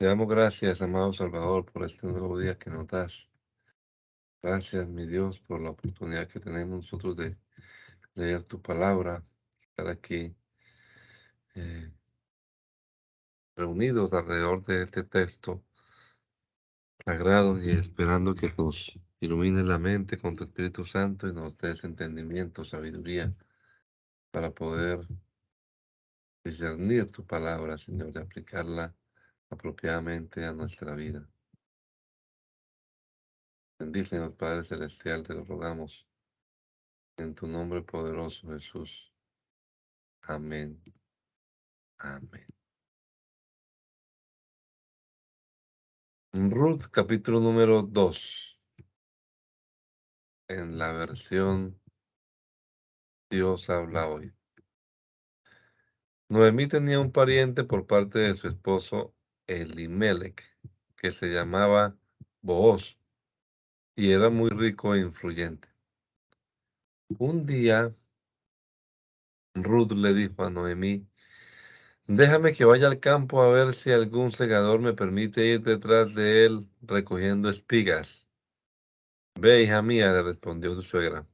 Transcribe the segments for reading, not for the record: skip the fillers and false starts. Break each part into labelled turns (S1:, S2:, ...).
S1: Te damos gracias, amado Salvador, por este nuevo día que nos das. Gracias, mi Dios, por la oportunidad que tenemos nosotros de leer tu palabra, estar aquí eh, reunidos alrededor de este texto sagrado y esperando que nos ilumine la mente con tu Espíritu Santo y nos des entendimiento, sabiduría, para poder discernir tu palabra, Señor, y aplicarla apropiadamente a nuestra vida. Bendícenos, Padre Celestial, te lo rogamos. En tu nombre poderoso, Jesús. Amén. Amén. Ruth, capítulo número 2. En la versión Dios habla hoy. Noemí tenía un pariente por parte de su esposo Elimelech, que se llamaba Booz, y era muy rico e influyente. Un día, Ruth le dijo a Noemí: déjame que vaya al campo a ver si algún segador me permite ir detrás de él recogiendo espigas. Ve, hija mía, le respondió su suegra.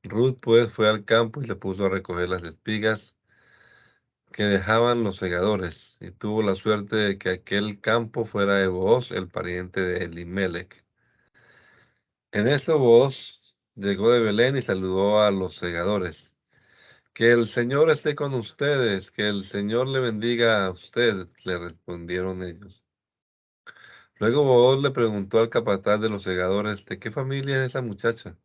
S1: Ruth pues fue al campo y se puso a recoger las espigas que dejaban los segadores, y tuvo la suerte de que aquel campo fuera de Booz, el pariente de Elimelech. En eso Booz llegó de Belén y saludó a los segadores. Que el Señor esté con ustedes, que el Señor le bendiga a usted, le respondieron ellos. Luego Booz le preguntó al capataz de los segadores: ¿de qué familia es esa muchacha?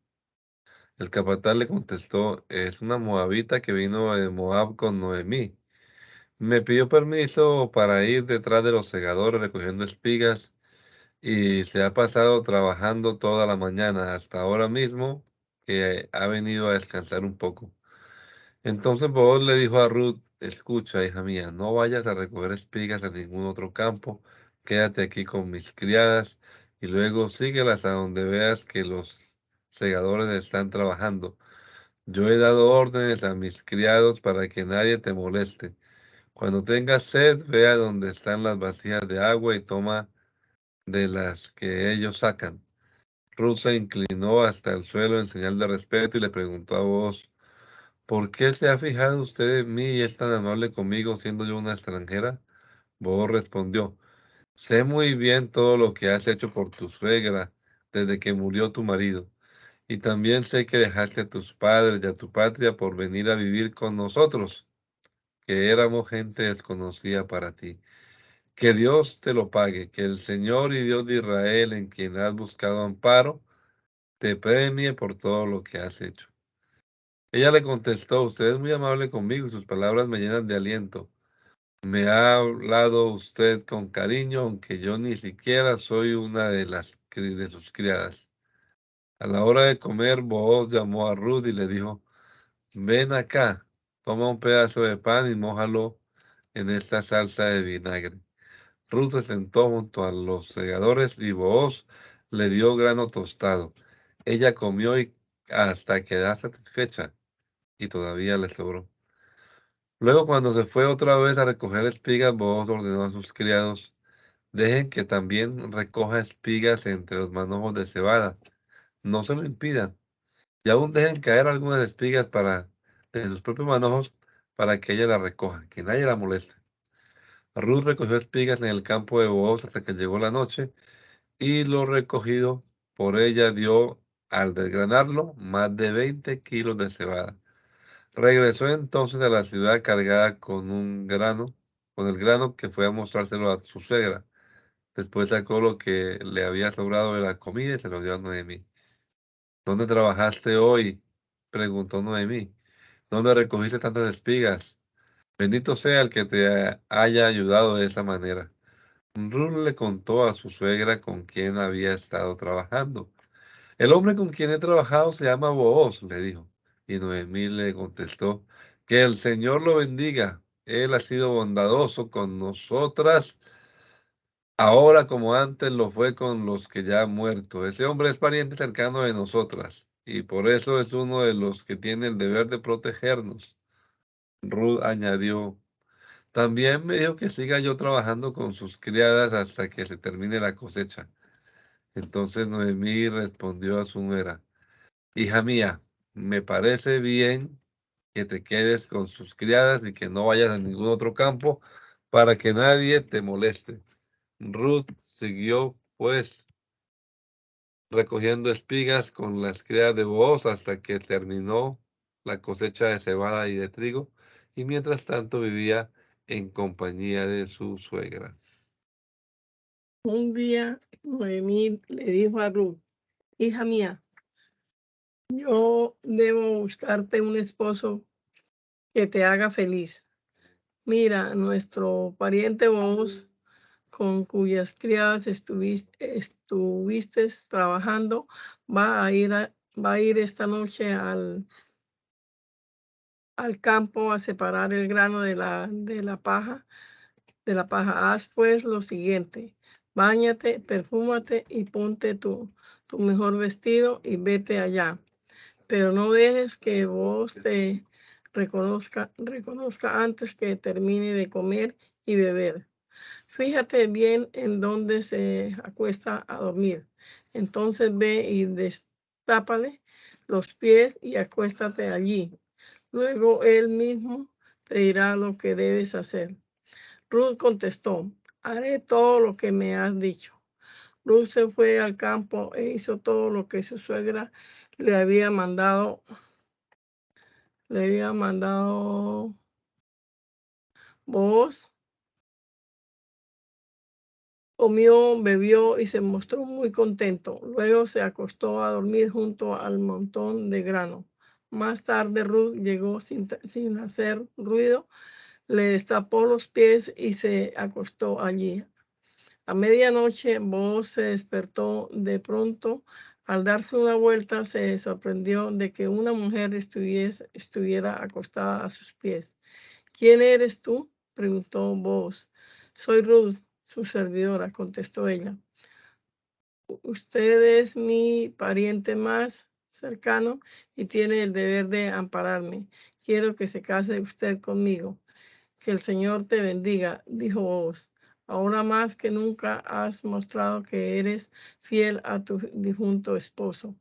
S1: El capataz le contestó: es una moabita que vino de Moab con Noemí. Me pidió permiso para ir detrás de los segadores recogiendo espigas y se ha pasado trabajando toda la mañana hasta ahora mismo que ha venido a descansar un poco. Entonces Booz le dijo a Ruth: escucha, hija mía, no vayas a recoger espigas a ningún otro campo, quédate aquí con mis criadas y luego síguelas a donde veas que los segadores están trabajando. Yo he dado órdenes a mis criados para que nadie te moleste. Cuando tengas sed, ve a donde están las vasijas de agua y toma de las que ellos sacan. Ruth se inclinó hasta el suelo en señal de respeto y le preguntó a Booz: ¿por qué se ha fijado usted en mí y es tan amable conmigo siendo yo una extranjera? Booz respondió: sé muy bien todo lo que has hecho por tu suegra desde que murió tu marido. Y también sé que dejaste a tus padres y a tu patria por venir a vivir con nosotros, que éramos gente desconocida para ti. Que Dios te lo pague, que el Señor y Dios de Israel, en quien has buscado amparo, te premie por todo lo que has hecho. Ella le contestó: usted es muy amable conmigo y sus palabras me llenan de aliento. Me ha hablado usted con cariño, aunque yo ni siquiera soy una de sus criadas. A la hora de comer, Booz llamó a Ruth y le dijo: ven acá, toma un pedazo de pan y mójalo en esta salsa de vinagre. Ruth se sentó junto a los segadores y Booz le dio grano tostado. Ella comió hasta quedar satisfecha y todavía le sobró. Luego, cuando se fue otra vez a recoger espigas, Booz ordenó a sus criados: dejen que también recoja espigas entre los manojos de cebada. No se lo impidan. Y aún dejen caer algunas espigas de sus propios manojos para que ella las recoja, que nadie la moleste. Ruth recogió espigas en el campo de Booz hasta que llegó la noche, y lo recogido por ella dio, al desgranarlo, más de 20 kilos de cebada. Regresó entonces a la ciudad cargada con el grano que fue a mostrárselo a su suegra. Después sacó lo que le había sobrado de la comida y se lo dio a Noemí. ¿Dónde trabajaste hoy?, preguntó Noemí. ¿Dónde recogiste tantas espigas? Bendito sea el que te haya ayudado de esa manera. Ruth le contó a su suegra con quién había estado trabajando. El hombre con quien he trabajado se llama Booz, le dijo. Y Noemí le contestó: que el Señor lo bendiga. Él ha sido bondadoso con nosotras, ahora como antes lo fue con los que ya han muerto. Ese hombre es pariente cercano de nosotras, y por eso es uno de los que tiene el deber de protegernos. Ruth añadió: También me dijo que siga yo trabajando con sus criadas hasta que se termine la cosecha. Entonces Noemí respondió a su nuera: hija mía, me parece bien que te quedes con sus criadas y que no vayas a ningún otro campo para que nadie te moleste. Ruth siguió, pues, recogiendo espigas con las criadas de Booz hasta que terminó la cosecha de cebada y de trigo, y mientras tanto vivía en compañía de su suegra.
S2: Un día Noemí le dijo a Ruth: hija mía, yo debo buscarte un esposo que te haga feliz. Mira, nuestro pariente Booz, con cuyas criadas estuviste trabajando, va a ir esta noche al campo a separar el grano de la paja. Haz pues lo siguiente: báñate, perfúmate y ponte tu mejor vestido y vete allá. Pero no dejes que vos te reconozca antes que termine de comer y beber. Fíjate bien en dónde se acuesta a dormir. Entonces ve y destápale los pies y acuéstate allí. Luego él mismo te dirá lo que debes hacer. Ruth contestó: haré todo lo que me has dicho. Ruth se fue al campo e hizo todo lo que su suegra le había mandado. Boaz comió, bebió y se mostró muy contento. Luego se acostó a dormir junto al montón de grano. Más tarde Ruth llegó sin hacer ruido, le destapó los pies y se acostó allí. A medianoche Boaz se despertó de pronto. Al darse una vuelta se sorprendió de que una mujer estuviera acostada a sus pies. ¿Quién eres tú?, preguntó Boaz. Soy Ruth, su servidora, contestó ella. Usted es mi pariente más cercano y tiene el deber de ampararme. Quiero que se case usted conmigo. Que el Señor te bendiga, dijo Boaz. Ahora más que nunca has mostrado que eres fiel a tu difunto esposo.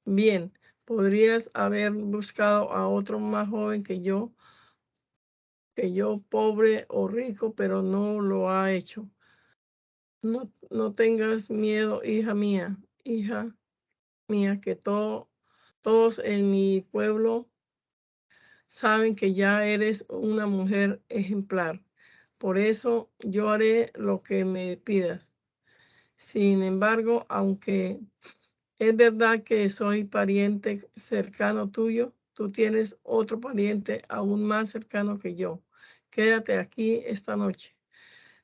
S2: Bien, podrías haber buscado a otro más joven que yo, pobre o rico, pero no lo ha hecho. No tengas miedo, hija mía, que todos en mi pueblo saben que ya eres una mujer ejemplar. Por eso yo haré lo que me pidas. Sin embargo, aunque es verdad que soy pariente cercano tuyo, tú tienes otro pariente aún más cercano que yo. Quédate aquí esta noche.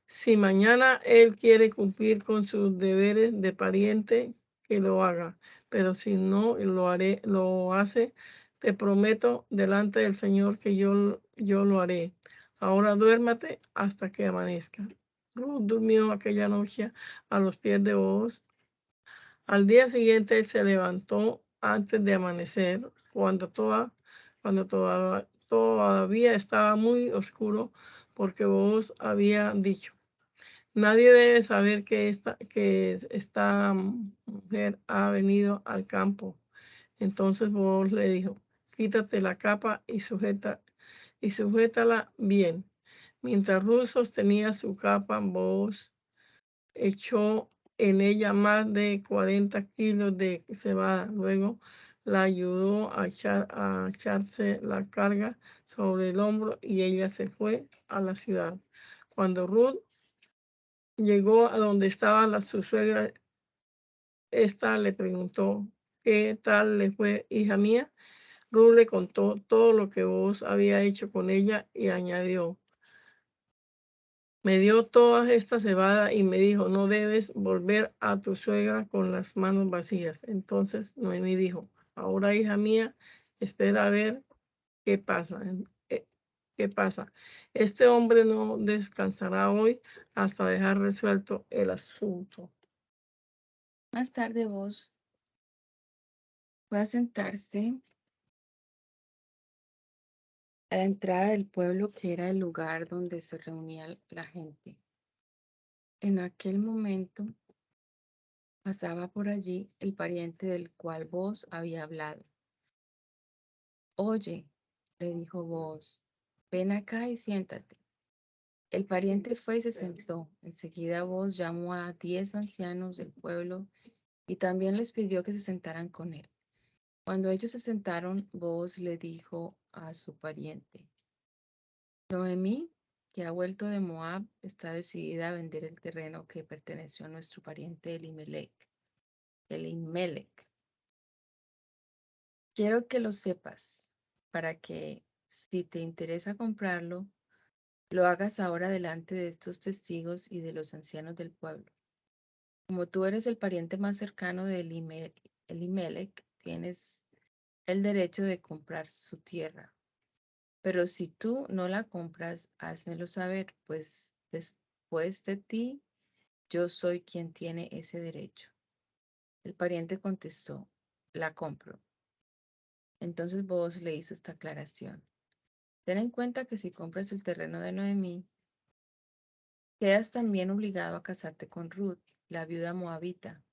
S2: Si mañana él quiere cumplir con sus deberes de pariente, que lo haga. Pero si no lo hace, te prometo delante del Señor que yo lo haré. Ahora duérmate hasta que amanezca. Ruth durmió aquella noche a los pies de Boaz. Al día siguiente él se levantó antes de amanecer, cuando todavía estaba muy oscuro, porque Boaz había dicho: nadie debe saber que esta mujer ha venido al campo. Entonces Boaz le dijo: quítate la capa y sujétala bien. Mientras Ruth sostenía su capa, Boaz echó en ella más de 40 kilos de cebada. Luego la ayudó a echarse la carga sobre el hombro y ella se fue a la ciudad. Cuando Ruth llegó a donde estaba su suegra, esta le preguntó: ¿qué tal le fue, hija mía? Ruth le contó todo lo que Boaz había hecho con ella y añadió: me dio toda esta cebada y me dijo: no debes volver a tu suegra con las manos vacías. Entonces Noemí dijo: ahora, hija mía, espera a ver qué pasa. ¿Qué pasa? Este hombre no descansará hoy hasta dejar resuelto el asunto.
S3: Más tarde Boaz fue a sentarse a la entrada del pueblo, que era el lugar donde se reunía la gente. En aquel momento pasaba por allí el pariente del cual Booz había hablado. Oye, le dijo Booz, ven acá y siéntate. El pariente fue y se sentó. Enseguida Booz llamó a 10 ancianos del pueblo y también les pidió que se sentaran con él. Cuando ellos se sentaron, Booz le dijo a su pariente, Noemí, que ha vuelto de Moab, está decidida a vender el terreno que perteneció a nuestro pariente Elimelec. Quiero que lo sepas, para que, si te interesa comprarlo, lo hagas ahora delante de estos testigos y de los ancianos del pueblo. Como tú eres el pariente más cercano de Elimelec, tienes el derecho de comprar su tierra. Pero si tú no la compras, házmelo saber, pues después de ti, yo soy quien tiene ese derecho. El pariente contestó, la compro. Entonces Booz le hizo esta aclaración. Ten en cuenta que si compras el terreno de Noemí, quedas también obligado a casarte con Ruth, la viuda moabita,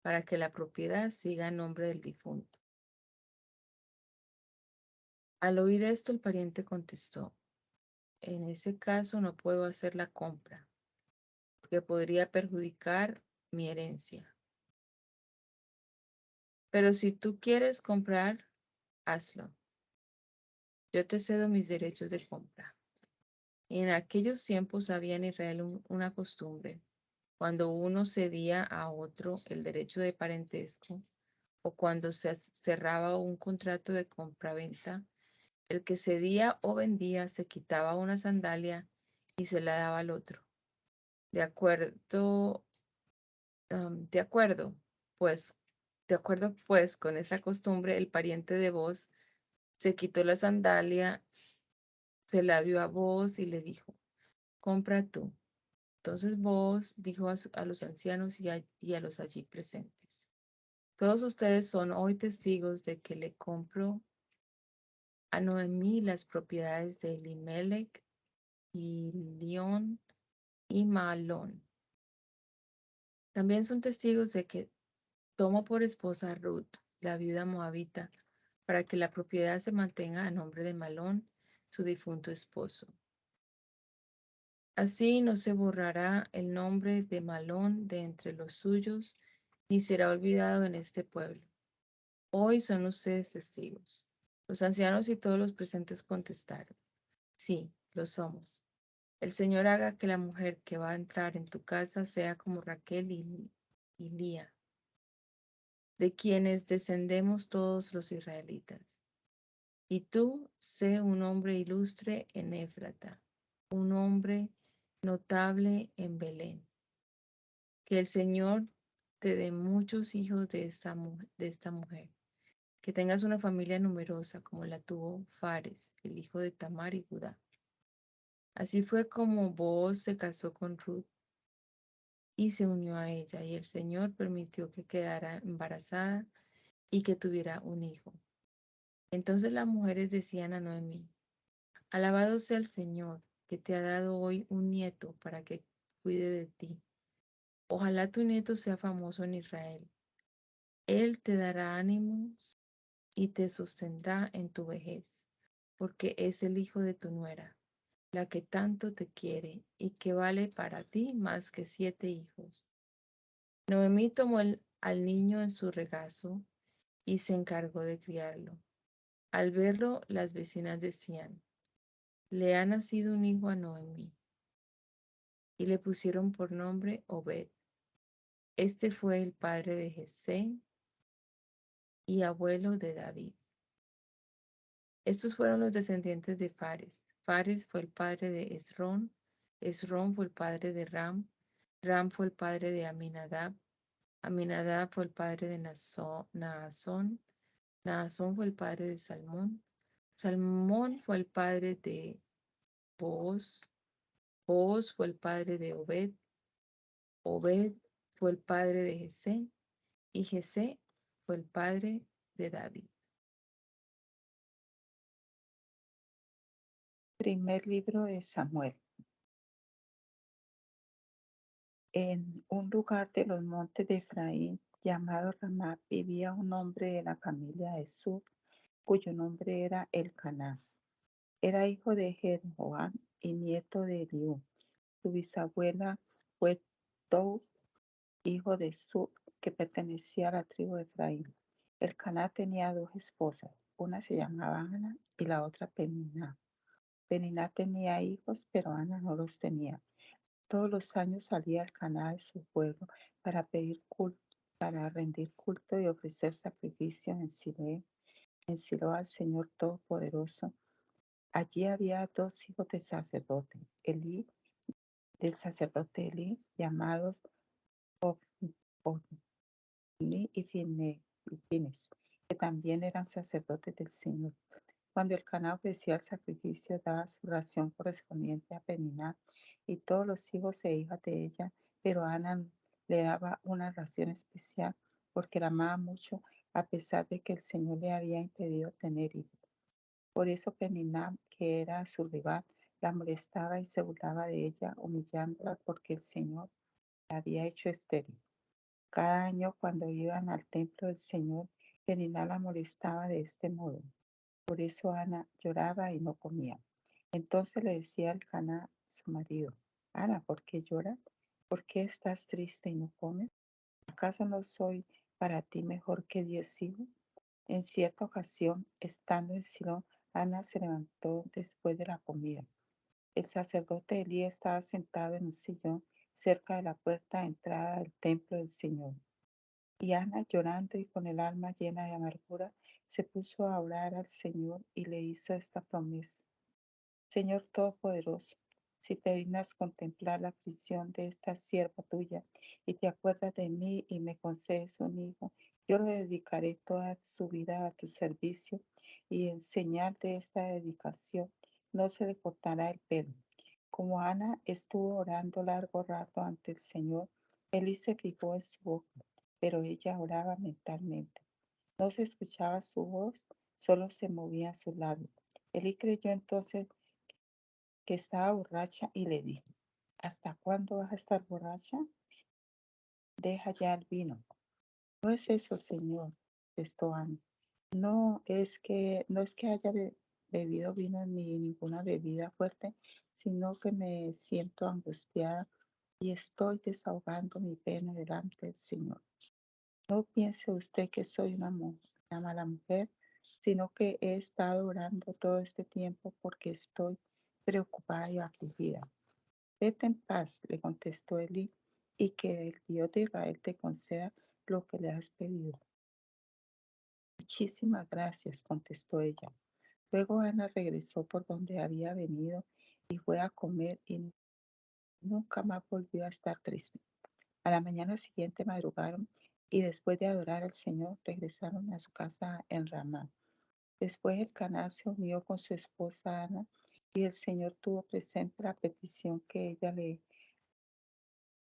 S3: para que la propiedad siga en nombre del difunto. Al oír esto, el pariente contestó, en ese caso no puedo hacer la compra, porque podría perjudicar mi herencia. Pero si tú quieres comprar, hazlo. Yo te cedo mis derechos de compra. En aquellos tiempos había en Israel una costumbre. Cuando uno cedía a otro el derecho de parentesco o cuando se cerraba un contrato de compraventa, el que cedía o vendía se quitaba una sandalia y se la daba al otro. De acuerdo, de acuerdo, pues, con esa costumbre, el pariente de Booz se quitó la sandalia, se la dio a Booz y le dijo, compra tú. Entonces Booz dijo a los ancianos y a los allí presentes, todos ustedes son hoy testigos de que le compro a Noemí las propiedades de Elimelec, Ilión y Mahlón. También son testigos de que tomo por esposa a Ruth, la viuda moabita, para que la propiedad se mantenga a nombre de Mahlón, su difunto esposo. Así no se borrará el nombre de Mahlón de entre los suyos, ni será olvidado en este pueblo. Hoy son ustedes testigos. Los ancianos y todos los presentes contestaron, sí, lo somos. El Señor haga que la mujer que va a entrar en tu casa sea como Raquel y Lía, de quienes descendemos todos los israelitas. Y tú, sé un hombre ilustre en Éfrata, un hombre notable en Belén. Que el Señor te dé muchos hijos de esta mujer. Que tengas una familia numerosa como la tuvo Fares, el hijo de Tamar y Judá. Así fue como Booz se casó con Ruth y se unió a ella, y el Señor permitió que quedara embarazada y que tuviera un hijo. Entonces las mujeres decían a Noemí, alabado sea el Señor, que te ha dado hoy un nieto para que cuide de ti. Ojalá tu nieto sea famoso en Israel. Él te dará ánimos y te sostendrá en tu vejez, porque es el hijo de tu nuera, la que tanto te quiere y que vale para ti más que 7 hijos. Noemí tomó al niño en su regazo y se encargó de criarlo. Al verlo, las vecinas decían, le ha nacido un hijo a Noemí, y le pusieron por nombre Obed. Este fue el padre de Jesé y abuelo de David. Estos fueron los descendientes de Fares. Fares fue el padre de Esrón. Esrón fue el padre de Ram. Ram fue el padre de Aminadab. Aminadab fue el padre de Naasón. Naasón fue el padre de Salmón. Salmón fue el padre de Booz. Booz fue el padre de Obed. Obed fue el padre de Jesé. Y Jesé fue el padre de David.
S4: Primer libro de Samuel. En un lugar de los montes de Efraín, llamado Ramá, vivía un hombre de la familia de Sub, cuyo nombre era Elcaná. Era hijo de Jeroboam y nieto de Eliú. Su bisabuela fue Tou, hijo de Sub, que pertenecía a la tribu de Efraín. Elcaná tenía dos esposas, una se llamaba Ana y la otra Peniná. Peniná tenía hijos, pero Ana no los tenía. Todos los años salía Elcaná de su pueblo para pedir culto, para rendir culto y ofrecer sacrificio en Silo al Señor Todopoderoso. Allí había dos hijos del sacerdote Elí, llamados Ofni y Finés, que también eran sacerdotes del Señor. Cuando Elcaná ofrecía el sacrificio, daba su ración correspondiente a Peniná y todos los hijos e hijas de ella, pero Ana le daba una ración especial porque la amaba mucho, a pesar de que el Señor le había impedido tener hijos. Por eso Peniná, que era su rival, la molestaba y se burlaba de ella, humillándola porque el Señor la había hecho estéril. Cada año cuando iban al templo del Señor, Peniná la molestaba de este modo. Por eso Ana lloraba y no comía. Entonces le decía Elcaná, su marido: Ana, ¿por qué lloras? ¿Por qué estás triste y no comes? ¿Acaso no soy para ti mejor que 10 hijos? En cierta ocasión, estando en Silo, Ana se levantó después de la comida. El sacerdote Elí estaba sentado en un sillón cerca de la puerta de entrada del templo del Señor. Y Ana, llorando y con el alma llena de amargura, se puso a orar al Señor y le hizo esta promesa: Señor Todopoderoso, si te dignas contemplar la aflicción de esta sierva tuya y te acuerdas de mí y me concedes un hijo, yo le dedicaré toda su vida a tu servicio, y en señal de esta dedicación no se le cortará el pelo. Como Ana estuvo orando largo rato ante el Señor, Elí se fijó en su boca, pero ella oraba mentalmente. No se escuchaba su voz, solo se movían sus labios. Elí creyó entonces que estaba borracha y le dijo: ¿Hasta cuándo vas a estar borracha? Deja ya el vino. No es eso, Señor, contestó Ana. No es que haya bebido vino ni ninguna bebida fuerte, sino que me siento angustiada y estoy desahogando mi pena delante del Señor. No piense usted que soy una mala mujer, sino que he estado orando todo este tiempo porque estoy preocupada y afligida. Vete en paz, le contestó Elí, y que el Dios de Israel te conceda lo que le has pedido. Muchísimas gracias, contestó ella. Luego Ana regresó por donde había venido y fue a comer y nunca más volvió a estar triste. A la mañana siguiente madrugaron y después de adorar al Señor regresaron a su casa en Ramá. Después Elcaná se unió con su esposa Ana y el Señor tuvo presente la petición que ella le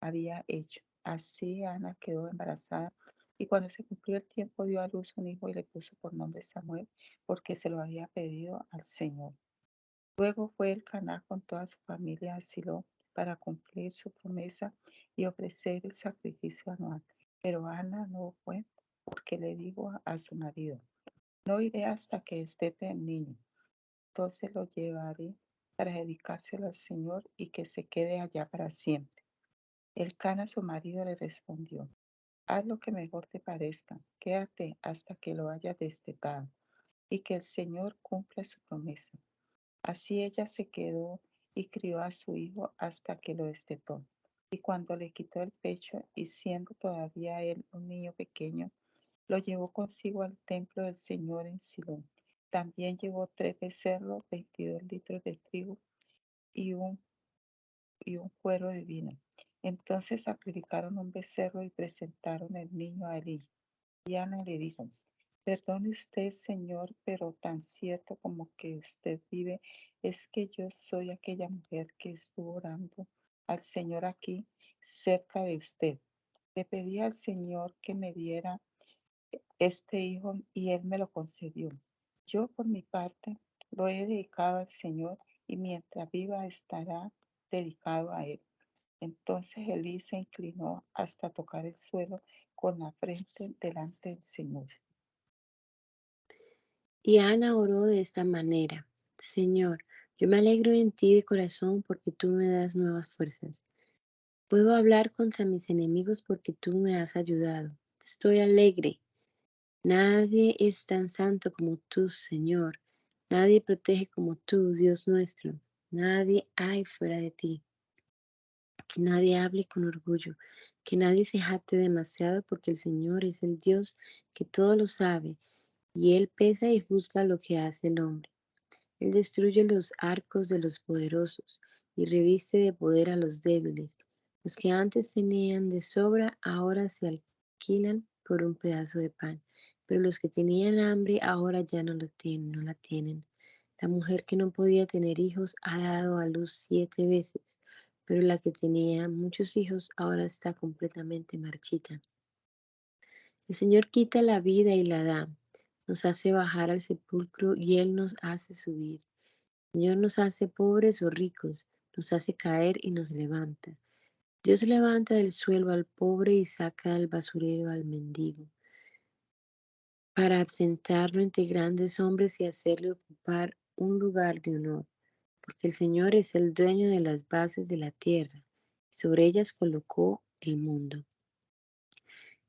S4: había hecho. Así Ana quedó embarazada y cuando se cumplió el tiempo dio a luz un hijo y le puso por nombre Samuel porque se lo había pedido al Señor. Luego fue Elcaná con toda su familia a Silo para cumplir su promesa y ofrecer el sacrificio anual. Pero Ana no fue porque le dijo a su marido: no iré hasta que destete el niño. Entonces lo llevaré para dedicárselo al Señor y que se quede allá para siempre. Elcana, su marido, le respondió: haz lo que mejor te parezca, quédate hasta que lo haya destetado y que el Señor cumpla su promesa. Así ella se quedó y crió a su hijo hasta que lo destetó. Y cuando le quitó el pecho, y siendo todavía él un niño pequeño, lo llevó consigo al templo del Señor en Silo. También llevó 3 becerros, 22 litros de trigo y un cuero de vino. Entonces sacrificaron un becerro y presentaron el niño a Elí. Y Ana le dijo: perdone usted, Señor, pero tan cierto como que usted vive, es que yo soy aquella mujer que estuvo orando al Señor aquí cerca de usted. Le pedí al Señor que me diera este hijo y él me lo concedió. Yo por mi parte lo he dedicado al Señor y mientras viva estará dedicado a él. Entonces Elí se inclinó hasta tocar el suelo con la frente delante del Señor.
S5: Y Ana oró de esta manera: Señor, yo me alegro en ti de corazón porque tú me das nuevas fuerzas. Puedo hablar contra mis enemigos porque tú me has ayudado. Estoy alegre. Nadie es tan santo como tú, Señor. Nadie protege como tú, Dios nuestro. Nadie hay fuera de ti. Que nadie hable con orgullo, que nadie se jacte demasiado, porque el Señor es el Dios que todo lo sabe, y Él pesa y juzga lo que hace el hombre. Él destruye los arcos de los poderosos y reviste de poder a los débiles. Los que antes tenían de sobra ahora se alquilan por un pedazo de pan, pero los que tenían hambre ahora ya no la tienen. La mujer que no podía tener hijos ha dado a luz 7 veces, pero la que tenía muchos hijos ahora está completamente marchita. El Señor quita la vida y la da, nos hace bajar al sepulcro y Él nos hace subir. El Señor nos hace pobres o ricos, nos hace caer y nos levanta. Dios levanta del suelo al pobre y saca del basurero al mendigo, para sentarlo entre grandes hombres y hacerle ocupar un lugar de honor, porque el Señor es el dueño de las bases de la tierra, y sobre ellas colocó el mundo.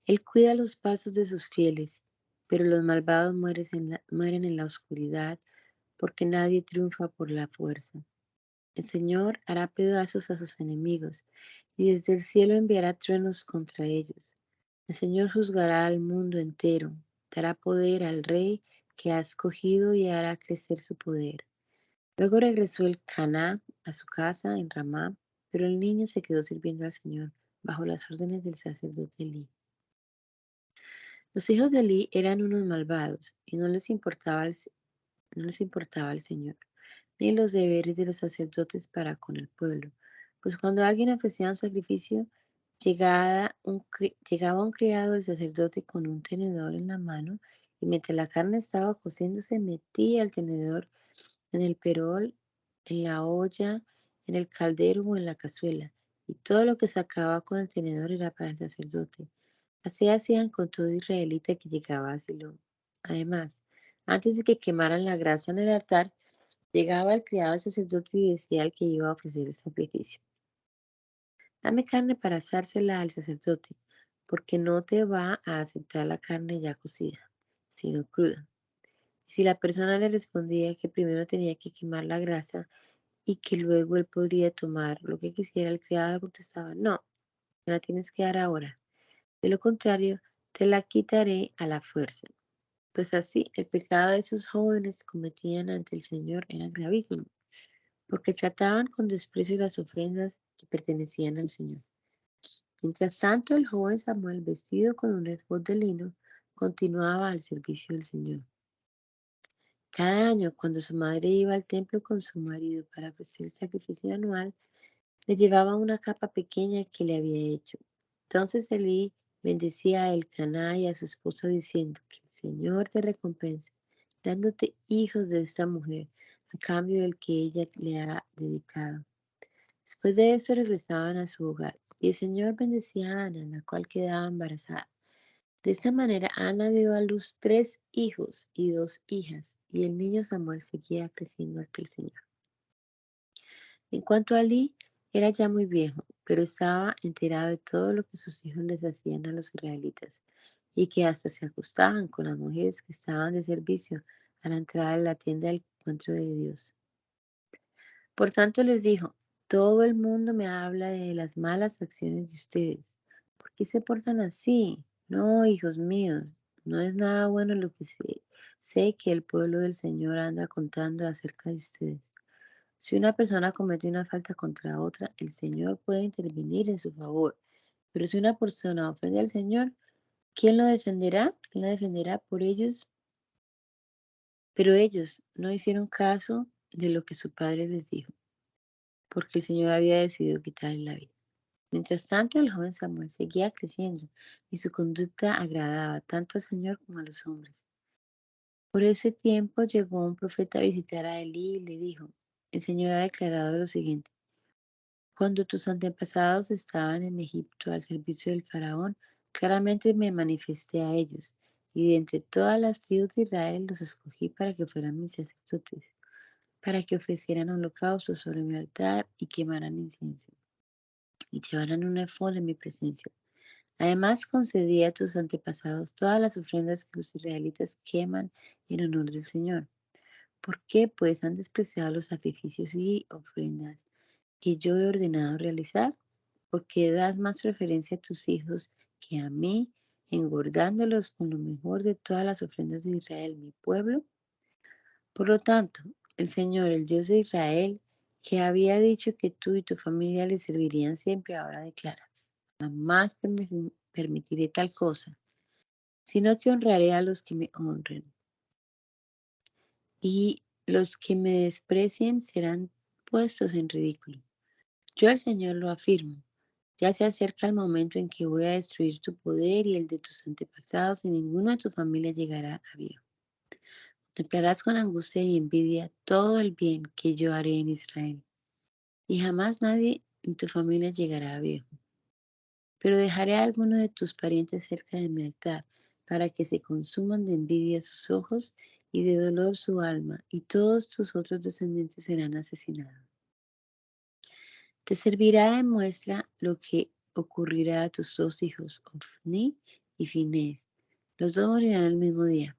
S5: Él cuida los pasos de sus fieles, pero los malvados mueren en la oscuridad, porque nadie triunfa por la fuerza. El Señor hará pedazos a sus enemigos, y desde el cielo enviará truenos contra ellos. El Señor juzgará al mundo entero, dará poder al rey que ha escogido y hará crecer su poder. Luego regresó el Caná a su casa en Ramá, pero el niño se quedó sirviendo al Señor bajo las órdenes del sacerdote Elí. Los hijos de Elí eran unos malvados y no les importaba el Señor, ni los deberes de los sacerdotes para con el pueblo. Pues cuando alguien ofrecía un sacrificio, llegaba un criado del sacerdote con un tenedor en la mano, y mientras la carne estaba cociéndose, metía el tenedor en el perol, en la olla, en el caldero o en la cazuela, y todo lo que sacaba con el tenedor era para el sacerdote. Así hacían con todo israelita que llegaba a Silo. Además, antes de que quemaran la grasa en el altar, llegaba el criado del sacerdote y decía al que iba a ofrecer el sacrificio: Dame carne para asársela al sacerdote, porque no te va a aceptar la carne ya cocida, sino cruda. Y si la persona le respondía que primero tenía que quemar la grasa y que luego él podría tomar lo que quisiera, el criado contestaba: No, me la tienes que dar ahora. De lo contrario, te la quitaré a la fuerza. Pues así, el pecado de esos jóvenes que cometían ante el Señor era gravísimo, porque trataban con desprecio las ofrendas que pertenecían al Señor. Mientras tanto, el joven Samuel, vestido con un efod de lino, continuaba al servicio del Señor. Cada año, cuando su madre iba al templo con su marido para ofrecer el sacrificio anual, le llevaba una capa pequeña que le había hecho. Entonces Elí bendecía a Elcaná y a su esposa diciendo: Que el Señor te recompense, dándote hijos de esta mujer, a cambio del que ella le ha dedicado. Después de eso regresaban a su hogar, y el Señor bendecía a Ana, la cual quedaba embarazada. De esta manera Ana dio a luz 3 hijos y 2 hijas, y el niño Samuel seguía creciendo ante el Señor. En cuanto a Elí, era ya muy viejo, pero estaba enterado de todo lo que sus hijos les hacían a los israelitas, y que hasta se acostaban con las mujeres que estaban de servicio a la entrada de la tienda del encuentro de Dios. Por tanto les dijo: Todo el mundo me habla de las malas acciones de ustedes. ¿Por qué se portan así? No, hijos míos, no es nada bueno lo que sé que el pueblo del Señor anda contando acerca de ustedes. Si una persona comete una falta contra otra, el Señor puede intervenir en su favor. Pero si una persona ofende al Señor, ¿quién lo defenderá? ¿Quién la defenderá por ellos? Pero ellos no hicieron caso de lo que su padre les dijo, porque el Señor había decidido quitarle la vida. Mientras tanto, el joven Samuel seguía creciendo y su conducta agradaba tanto al Señor como a los hombres. Por ese tiempo llegó un profeta a visitar a Elí y le dijo: el Señor ha declarado lo siguiente. Cuando tus antepasados estaban en Egipto al servicio del faraón, claramente me manifesté a ellos, y de entre todas las tribus de Israel los escogí para que fueran mis sacerdotes, para que ofrecieran holocaustos sobre mi altar y quemaran incienso, y llevaran un efod en mi presencia. Además, concedí a tus antepasados todas las ofrendas que los israelitas queman en honor del Señor. ¿Por qué, pues, han despreciado los sacrificios y ofrendas que yo he ordenado realizar? Porque das más preferencia a tus hijos que a mí, engordándolos con lo mejor de todas las ofrendas de Israel, mi pueblo. Por lo tanto, el Señor, el Dios de Israel, que había dicho que tú y tu familia le servirían siempre, ahora declara, jamás permitiré tal cosa, sino que honraré a los que me honren, y los que me desprecien serán puestos en ridículo. Yo, el Señor, lo afirmo. Ya se acerca el momento en que voy a destruir tu poder y el de tus antepasados, y ninguno de tu familia llegará a viejo. Contemplarás con angustia y envidia todo el bien que yo haré en Israel, y jamás nadie en tu familia llegará a viejo. Pero dejaré a alguno de tus parientes cerca de mi altar, para que se consuman de envidia sus ojos y de dolor su alma, y todos tus otros descendientes serán asesinados. Te servirá de muestra lo que ocurrirá a tus dos hijos, Ofni y Finés. Los dos morirán el mismo día.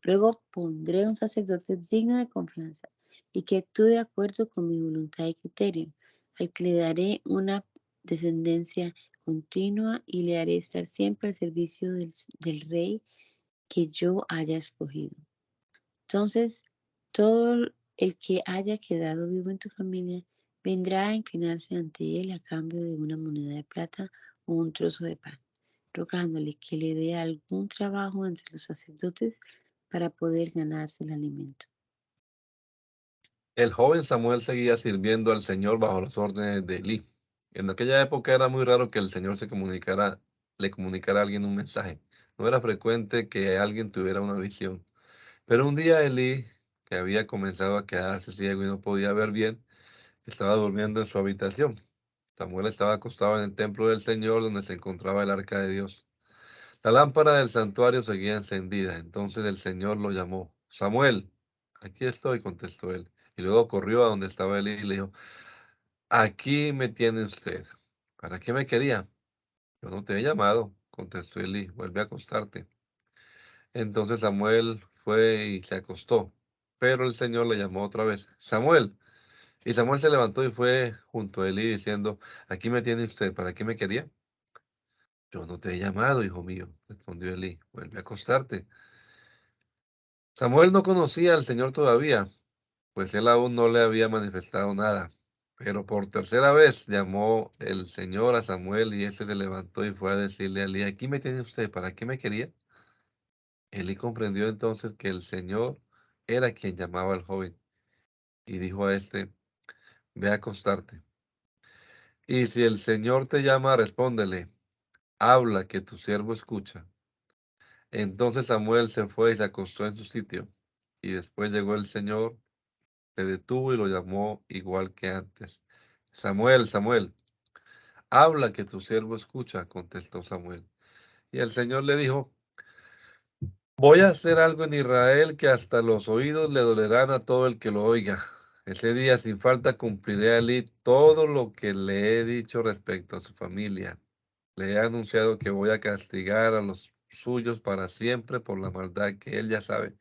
S5: Luego pondré un sacerdote digno de confianza y que actúe de acuerdo con mi voluntad y criterio, al que le daré una descendencia continua y le haré estar siempre al servicio del rey que yo haya escogido. Entonces, todo el que haya quedado vivo en tu familia vendrá a inclinarse ante él a cambio de una moneda de plata o un trozo de pan, rogándole que le dé algún trabajo entre los sacerdotes para poder ganarse el alimento.
S1: El joven Samuel seguía sirviendo al Señor bajo las órdenes de Elí. En aquella época era muy raro que el Señor le comunicara a alguien un mensaje. No era frecuente que alguien tuviera una visión. Pero un día Elí, que había comenzado a quedarse ciego y no podía ver bien, estaba durmiendo en su habitación. Samuel estaba acostado en el templo del Señor donde se encontraba el arca de Dios. La lámpara del santuario seguía encendida. Entonces el Señor lo llamó. Samuel, aquí estoy, contestó él. Y luego corrió a donde estaba Elí y le dijo, aquí me tiene usted. ¿Para qué me quería? Yo no te he llamado, contestó Elí. Vuelve a acostarte. Entonces Samuel fue y se acostó. Pero el Señor le llamó otra vez. Samuel. Y Samuel se levantó y fue junto a Elí diciendo, aquí me tiene usted. ¿Para qué me quería? Yo no te he llamado, hijo mío, respondió Elí. Vuelve a acostarte. Samuel no conocía al Señor todavía, pues él aún no le había manifestado nada. Pero por tercera vez llamó el Señor a Samuel y éste se levantó y fue a decirle a Elí, aquí me tiene usted, ¿para qué me quería? Elí comprendió entonces que el Señor era quien llamaba al joven y dijo a este, ve a acostarte. Y si el Señor te llama, respóndele, habla que tu siervo escucha. Entonces Samuel se fue y se acostó en su sitio. Y después llegó el Señor, se detuvo y lo llamó igual que antes. Samuel, Samuel, habla que tu siervo escucha, contestó Samuel. Y el Señor le dijo, voy a hacer algo en Israel que hasta los oídos le dolerán a todo el que lo oiga. Ese día sin falta cumpliré a Elí todo lo que le he dicho respecto a su familia. Le he anunciado que voy a castigar a los suyos para siempre por la maldad que él ya sabe,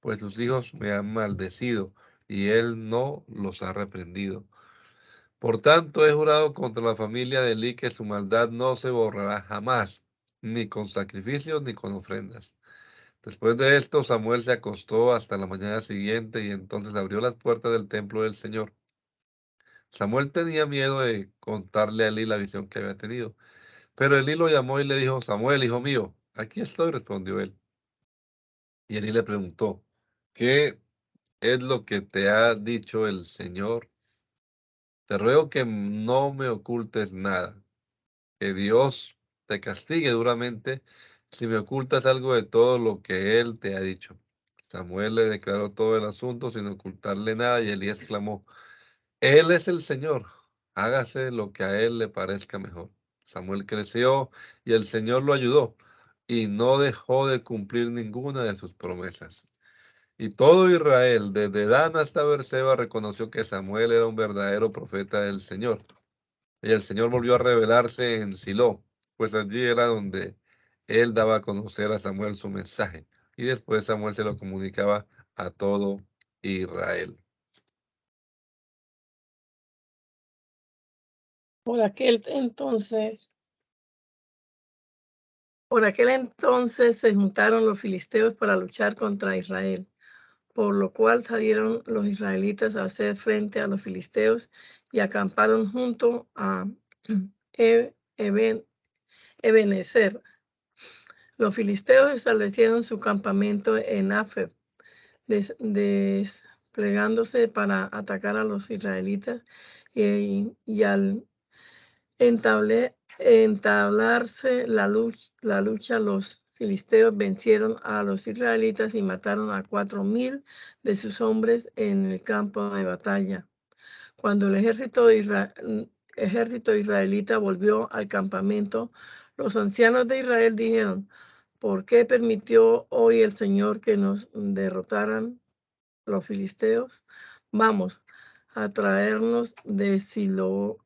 S1: pues sus hijos me han maldecido y él no los ha reprendido. Por tanto, he jurado contra la familia de Elí que su maldad no se borrará jamás, ni con sacrificios ni con ofrendas. Después de esto, Samuel se acostó hasta la mañana siguiente y entonces abrió las puertas del templo del Señor. Samuel tenía miedo de contarle a Elí la visión que había tenido, pero Elí lo llamó y le dijo, Samuel, hijo mío, aquí estoy, respondió él. Y Elí le preguntó, ¿qué es lo que te ha dicho el Señor? Te ruego que no me ocultes nada, que Dios te castigue duramente si me ocultas algo de todo lo que Él te ha dicho. Samuel le declaró todo el asunto sin ocultarle nada y Elí exclamó, Él es el Señor, hágase lo que a él le parezca mejor. Samuel creció y el Señor lo ayudó y no dejó de cumplir ninguna de sus promesas. Y todo Israel, desde Dan hasta Beerseba, reconoció que Samuel era un verdadero profeta del Señor. Y el Señor volvió a revelarse en Silo, pues allí era donde él daba a conocer a Samuel su mensaje. Y después Samuel se lo comunicaba a todo Israel.
S2: Por aquel entonces se juntaron los filisteos para luchar contra Israel, por lo cual salieron los israelitas a hacer frente a los filisteos y acamparon junto a Ebenezer. Los filisteos establecieron su campamento en Afeb, desplegándose para atacar a los israelitas y al entablarse la lucha, los filisteos vencieron a los israelitas y mataron a 4,000 de sus hombres en el campo de batalla. Cuando el ejército israelita volvió al campamento, los ancianos de Israel dijeron: ¿por qué permitió hoy el Señor que nos derrotaran los filisteos? Vamos a traernos de Silo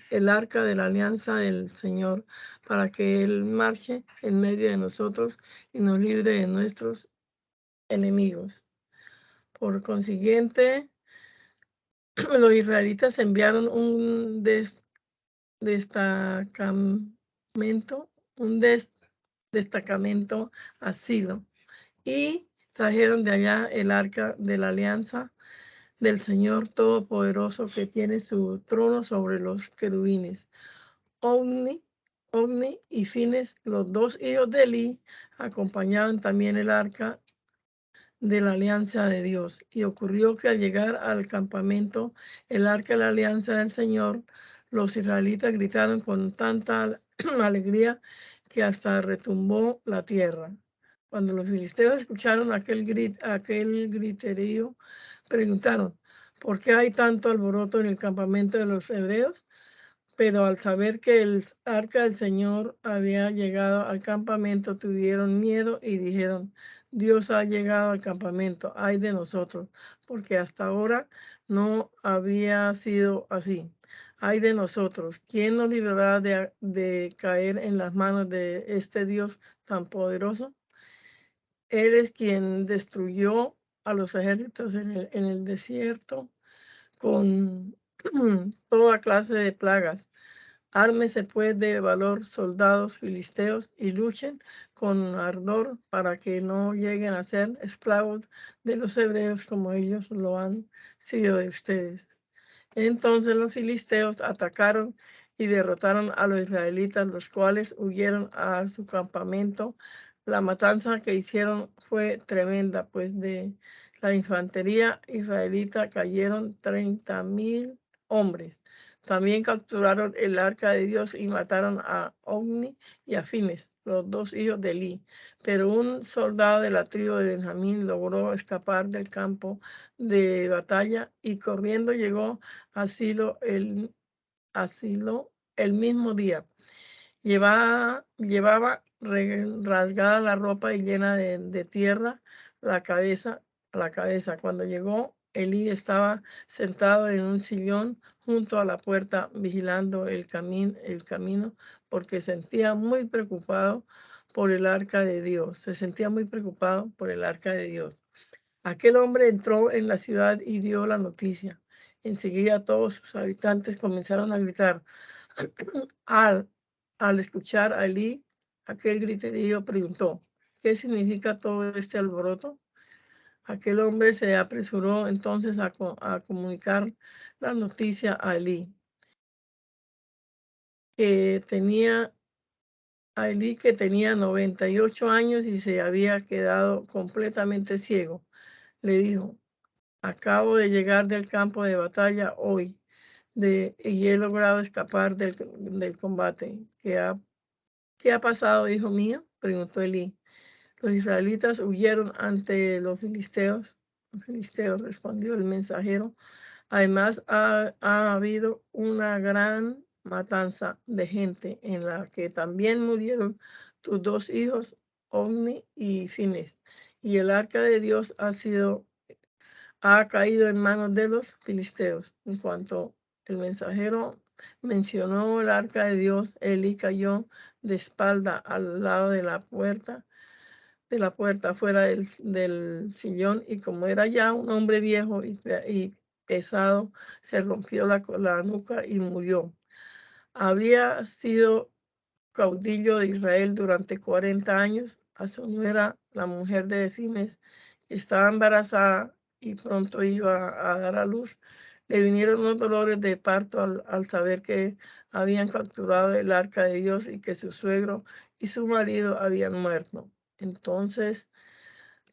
S2: el arca de la alianza del Señor, para que Él marche en medio de nosotros y nos libre de nuestros enemigos. Por consiguiente, los israelitas enviaron un destacamento a Silo y trajeron de allá el arca de la alianza del Señor Todopoderoso, que tiene su trono sobre los querubines. Ovni y Fines, los dos hijos de Eli, acompañaban también el arca de la alianza de Dios. Y ocurrió que al llegar al campamento, el arca de la alianza del Señor, los israelitas gritaron con tanta alegría que hasta retumbó la tierra. Cuando los filisteos escucharon aquel griterío, preguntaron: ¿por qué hay tanto alboroto en el campamento de los hebreos? Pero al saber que el arca del Señor había llegado al campamento, tuvieron miedo y dijeron: Dios ha llegado al campamento, ay de nosotros, porque hasta ahora no había sido así. Ay de nosotros, ¿quién nos librará de caer en las manos de este Dios tan poderoso? Él es quien destruyó a los ejércitos en el desierto con toda clase de plagas. Ármese pues de valor, soldados filisteos, y luchen con ardor para que no lleguen a ser esclavos de los hebreos como ellos lo han sido de ustedes. Entonces los filisteos atacaron y derrotaron a los israelitas, los cuales huyeron a su campamento. La matanza que hicieron fue tremenda, pues de la infantería israelita cayeron 30,000 hombres. También capturaron el arca de Dios y mataron a Ovni y a Fines, los dos hijos de Eli. Pero un soldado de la tribu de Benjamín logró escapar del campo de batalla y corriendo llegó a Silo el mismo día. Llevaba rasgada la ropa y llena de tierra la cabeza. Cuando llegó, Elí estaba sentado en un sillón junto a la puerta vigilando el camino, porque sentía muy preocupado por el arca de Dios. Se sentía muy preocupado por el arca de Dios. Aquel hombre entró en la ciudad y dio la noticia. Enseguida todos sus habitantes comenzaron a gritar. Al escuchar a Elí, aquel griterío, preguntó: ¿qué significa todo este alboroto? Aquel hombre se apresuró entonces a comunicar la noticia a Elí, que tenía 98 años y se había quedado completamente ciego. Le dijo: acabo de llegar del campo de batalla hoy y he logrado escapar del combate. ¿Qué ha pasado, hijo mío?, preguntó Elí. Los israelitas huyeron ante los filisteos. Los filisteos, respondió el mensajero. Además, ha habido una gran matanza de gente en la que también murieron tus 2 hijos, Ofni y Fines, y el arca de Dios ha caído en manos de los filisteos. En cuanto el mensajero mencionó el arca de Dios, Eli cayó de espalda al lado de la puerta fuera del sillón, y como era ya un hombre viejo y pesado, se rompió la nuca y murió. Había sido caudillo de Israel durante 40 años. A su nuera, la mujer de Fines, estaba embarazada y pronto iba a dar a luz. Le vinieron unos dolores de parto al saber que habían capturado el arca de Dios y que su suegro y su marido habían muerto. Entonces,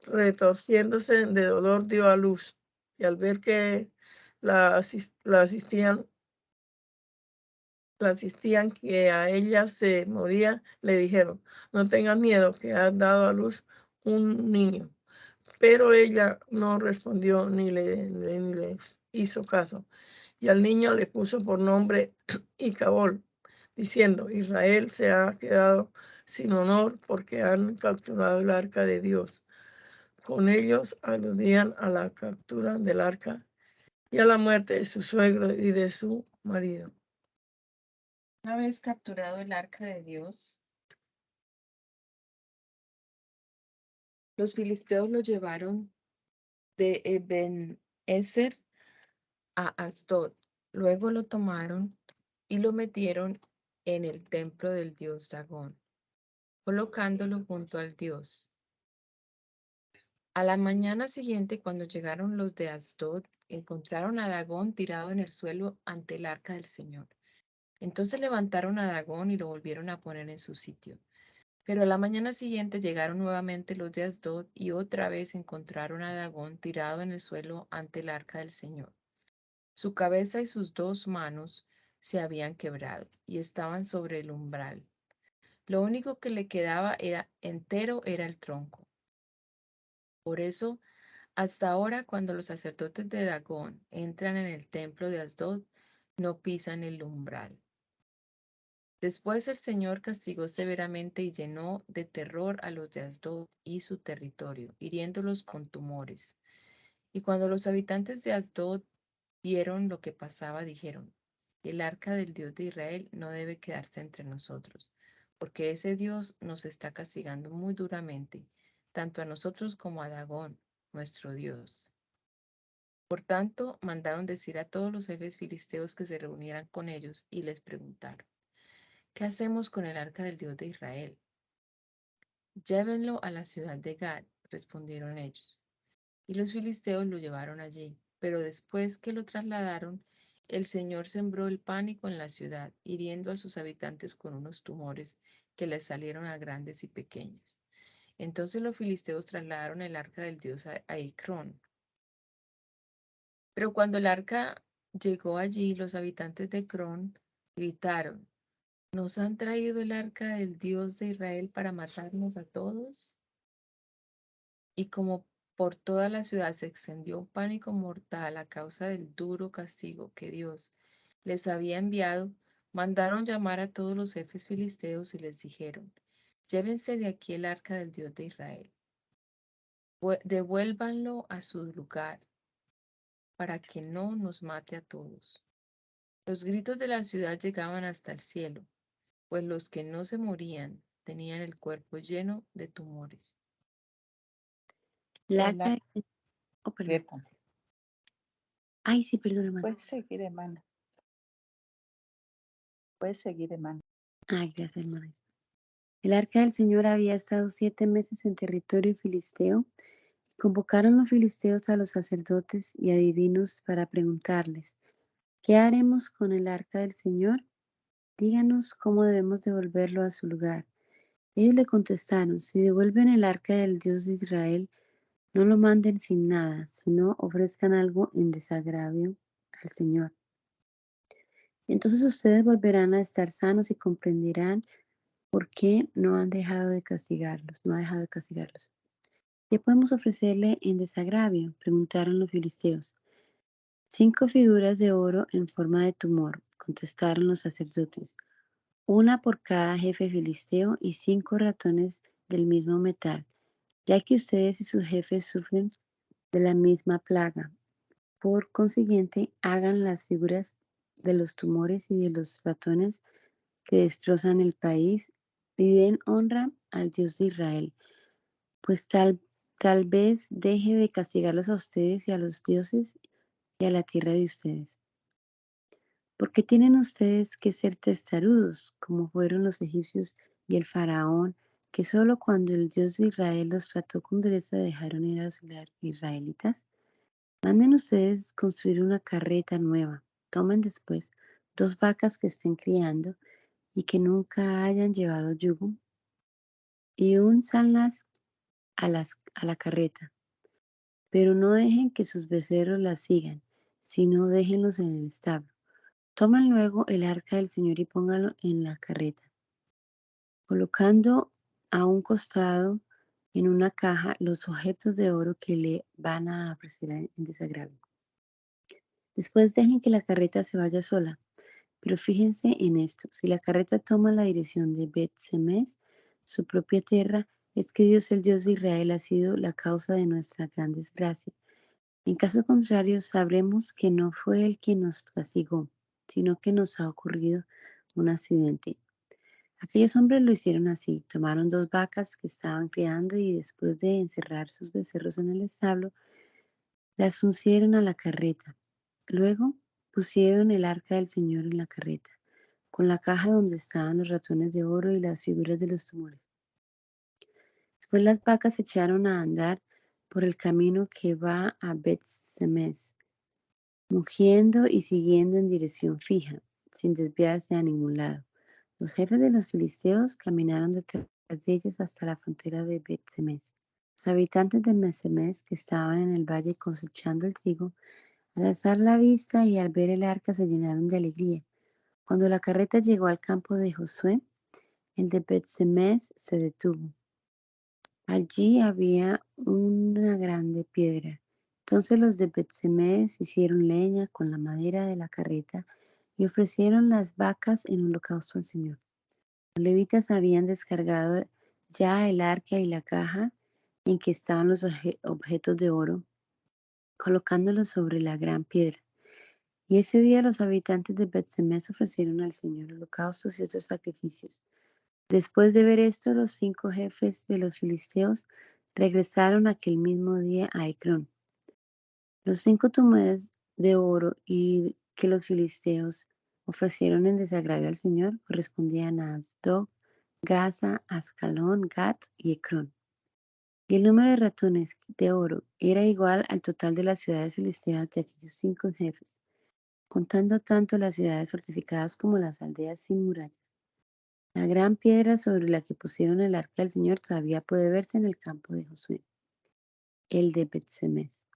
S2: retorciéndose de dolor, dio a luz, y al ver que la asistían que a ella se moría, le dijeron: no tengas miedo, que has dado a luz un niño. Pero ella no respondió ni le hizo caso, y al niño le puso por nombre Icabod, diciendo: Israel se ha quedado sin honor porque han capturado el arca de Dios. Con ellos aludían a la captura del arca y a la muerte de su suegro y de su marido.
S3: Una vez capturado el arca de Dios, los filisteos lo llevaron de Eben-Ezer a Asdod. Luego lo tomaron y lo metieron en el templo del dios Dagón, colocándolo junto al dios. A la mañana siguiente, cuando llegaron los de Asdod, encontraron a Dagón tirado en el suelo ante el arca del Señor. Entonces levantaron a Dagón y lo volvieron a poner en su sitio. Pero a la mañana siguiente llegaron nuevamente los de Asdod y otra vez encontraron a Dagón tirado en el suelo ante el arca del Señor. Su cabeza y sus 2 manos se habían quebrado y estaban sobre el umbral. Lo único que le quedaba entero era el tronco. Por eso, hasta ahora, cuando los sacerdotes de Dagón entran en el templo de Asdod, no pisan el umbral. Después el Señor castigó severamente y llenó de terror a los de Asdod y su territorio, hiriéndolos con tumores. Y cuando los habitantes de Asdod vieron lo que pasaba, dijeron: el arca del Dios de Israel no debe quedarse entre nosotros, porque ese Dios nos está castigando muy duramente, tanto a nosotros como a Dagón, nuestro Dios. Por tanto, mandaron decir a todos los jefes filisteos que se reunieran con ellos y les preguntaron: ¿qué hacemos con el arca del Dios de Israel? Llévenlo a la ciudad de Gad, respondieron ellos. Y los filisteos lo llevaron allí. Pero después que lo trasladaron, el Señor sembró el pánico en la ciudad, hiriendo a sus habitantes con unos tumores que les salieron a grandes y pequeños. Entonces los filisteos trasladaron el arca del Dios a Ecrón. Pero cuando el arca llegó allí, los habitantes de Ecrón gritaron: ¿nos han traído el arca del Dios de Israel para matarnos a todos? Y como por toda la ciudad se extendió un pánico mortal a causa del duro castigo que Dios les había enviado, mandaron llamar a todos los jefes filisteos y les dijeron: llévense de aquí el arca del Dios de Israel, devuélvanlo a su lugar, para que no nos mate a todos. Los gritos de la ciudad llegaban hasta el cielo, pues los que no se morían tenían el cuerpo lleno de tumores.
S5: La
S4: El
S5: arca. Oh, perdón.
S4: Greta,
S5: Ay, sí, perdón, hermano.
S4: puedes seguir, hermana. Puedes seguir, hermana.
S5: Ay, gracias, hermana. El arca del Señor había estado 7 meses en territorio filisteo. Convocaron los filisteos a los sacerdotes y adivinos para preguntarles: ¿qué haremos con el arca del Señor? Díganos cómo debemos devolverlo a su lugar. Ellos le contestaron: si devuelven el arca del Dios de Israel, no lo manden sin nada, sino ofrezcan algo en desagravio al Señor. Entonces ustedes volverán a estar sanos y comprenderán por qué no ha dejado de castigarlos. ¿Qué podemos ofrecerle en desagravio?, preguntaron los filisteos. 5 figuras de oro en forma de tumor, contestaron los sacerdotes, una por cada jefe filisteo y 5 ratones del mismo metal, ya que ustedes y sus jefes sufren de la misma plaga. Por consiguiente, hagan las figuras de los tumores y de los ratones que destrozan el país y den honra al Dios de Israel, pues tal vez deje de castigarlos a ustedes y a los dioses y a la tierra de ustedes. ¿Por qué tienen ustedes que ser testarudos, como fueron los egipcios y el faraón, que solo cuando el Dios de Israel los trató con dureza dejaron ir a los israelitas? Manden ustedes construir una carreta nueva. Tomen después 2 vacas que estén criando y que nunca hayan llevado yugo, y únzanlas a la carreta. Pero no dejen que sus becerros las sigan, sino déjenlos en el establo. Tomen luego el arca del Señor y pónganlo en la carreta, colocando a un costado en una caja los objetos de oro que le van a ofrecer en desagravio. Después dejen que la carreta se vaya sola, pero fíjense en esto: si la carreta toma la dirección de Bet-Semes, su propia tierra, es que Dios, el Dios de Israel, ha sido la causa de nuestra gran desgracia. En caso contrario, sabremos que no fue Él quien nos castigó, sino que nos ha ocurrido un accidente. Aquellos hombres lo hicieron así: tomaron 2 vacas que estaban criando y después de encerrar sus becerros en el establo, las uncieron a la carreta. Luego pusieron el arca del Señor en la carreta, con la caja donde estaban los ratones de oro y las figuras de los tumores. Después las vacas se echaron a andar por el camino que va a Bet-Semes, mugiendo y siguiendo en dirección fija, sin desviarse a ningún lado. Los jefes de los filisteos caminaron detrás de ellas hasta la frontera de Bet-Semes. Los habitantes de Bet-Semes, que estaban en el valle cosechando el trigo, al alzar la vista y al ver el arca se llenaron de alegría. Cuando la carreta llegó al campo de Josué, el de Bet-Semes se detuvo. Allí había una grande piedra. Entonces los de Bet-Semes hicieron leña con la madera de la carreta y ofrecieron las vacas en holocausto al Señor. Los levitas habían descargado ya el arca y la caja en que estaban los objetos de oro, colocándolos sobre la gran piedra. Y ese día los habitantes de Bet-Semes ofrecieron al Señor holocaustos y otros sacrificios. Después de ver esto, los 5 jefes de los filisteos regresaron aquel mismo día a Ecrón. Los 5 tumores de oro y que los filisteos ofrecieron en desagravio al Señor correspondían a Asdod, Gaza, Ascalón, Gat y Ecrón. Y el número de ratones de oro era igual al total de las ciudades filisteas de aquellos 5 jefes, contando tanto las ciudades fortificadas como las aldeas sin murallas. La gran piedra sobre la que pusieron el arca del Señor todavía puede verse en el campo de Josué, el de Bet-Semes.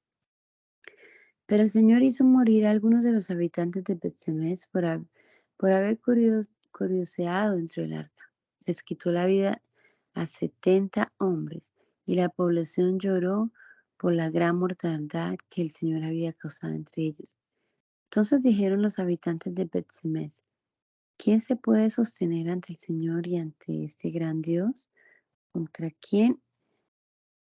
S5: Pero el Señor hizo morir a algunos de los habitantes de Bet-Semes por haber curioseado dentro del arca. Les quitó la vida a 70 hombres, y la población lloró por la gran mortandad que el Señor había causado entre ellos. Entonces dijeron los habitantes de Bet-Semes: ¿quién se puede sostener ante el Señor y ante este gran Dios? ¿Contra quién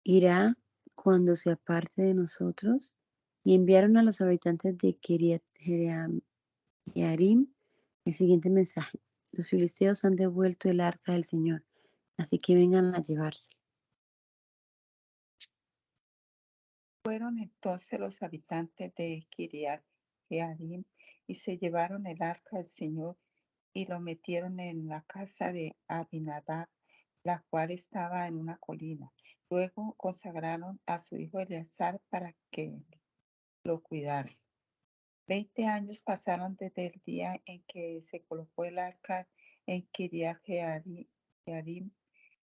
S5: irá cuando se aparte de nosotros? Y enviaron a los habitantes de Kiriat Jearim el siguiente mensaje: los filisteos han devuelto el arca del Señor, así que vengan a llevársela.
S4: Fueron entonces los habitantes de Kiriat Jearim y se llevaron el arca del Señor y lo metieron en la casa de Abinadab, la cual estaba en una colina. Luego consagraron a su hijo Eleazar para que lo cuidara. 20 años pasaron desde el día en que se colocó el arca en Kiriat Jearim,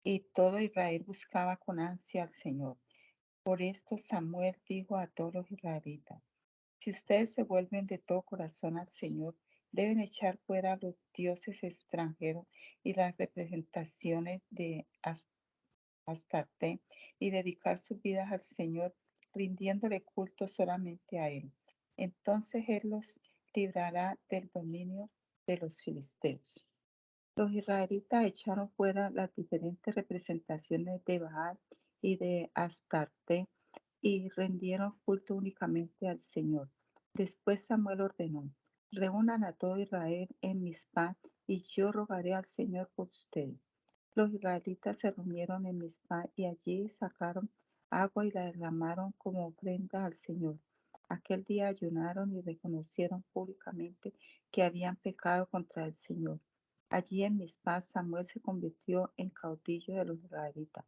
S4: y todo Israel buscaba con ansia al Señor. Por esto Samuel dijo a todos los israelitas: si ustedes se vuelven de todo corazón al Señor, deben echar fuera los dioses extranjeros y las representaciones de Astarte y dedicar sus vidas al Señor, rindiéndole culto solamente a Él. Entonces él los librará del dominio de los filisteos. Los israelitas echaron fuera las diferentes representaciones de Baal y de Astarte y rendieron culto únicamente al Señor. Después Samuel ordenó: reúnan a todo Israel en Mizpá y yo rogaré al Señor por ustedes. Los israelitas se reunieron en Mizpá y allí sacaron agua y la derramaron como ofrenda al Señor. Aquel día ayunaron y reconocieron públicamente que habían pecado contra el Señor. Allí en Mizpá Samuel se convirtió en caudillo de los israelitas.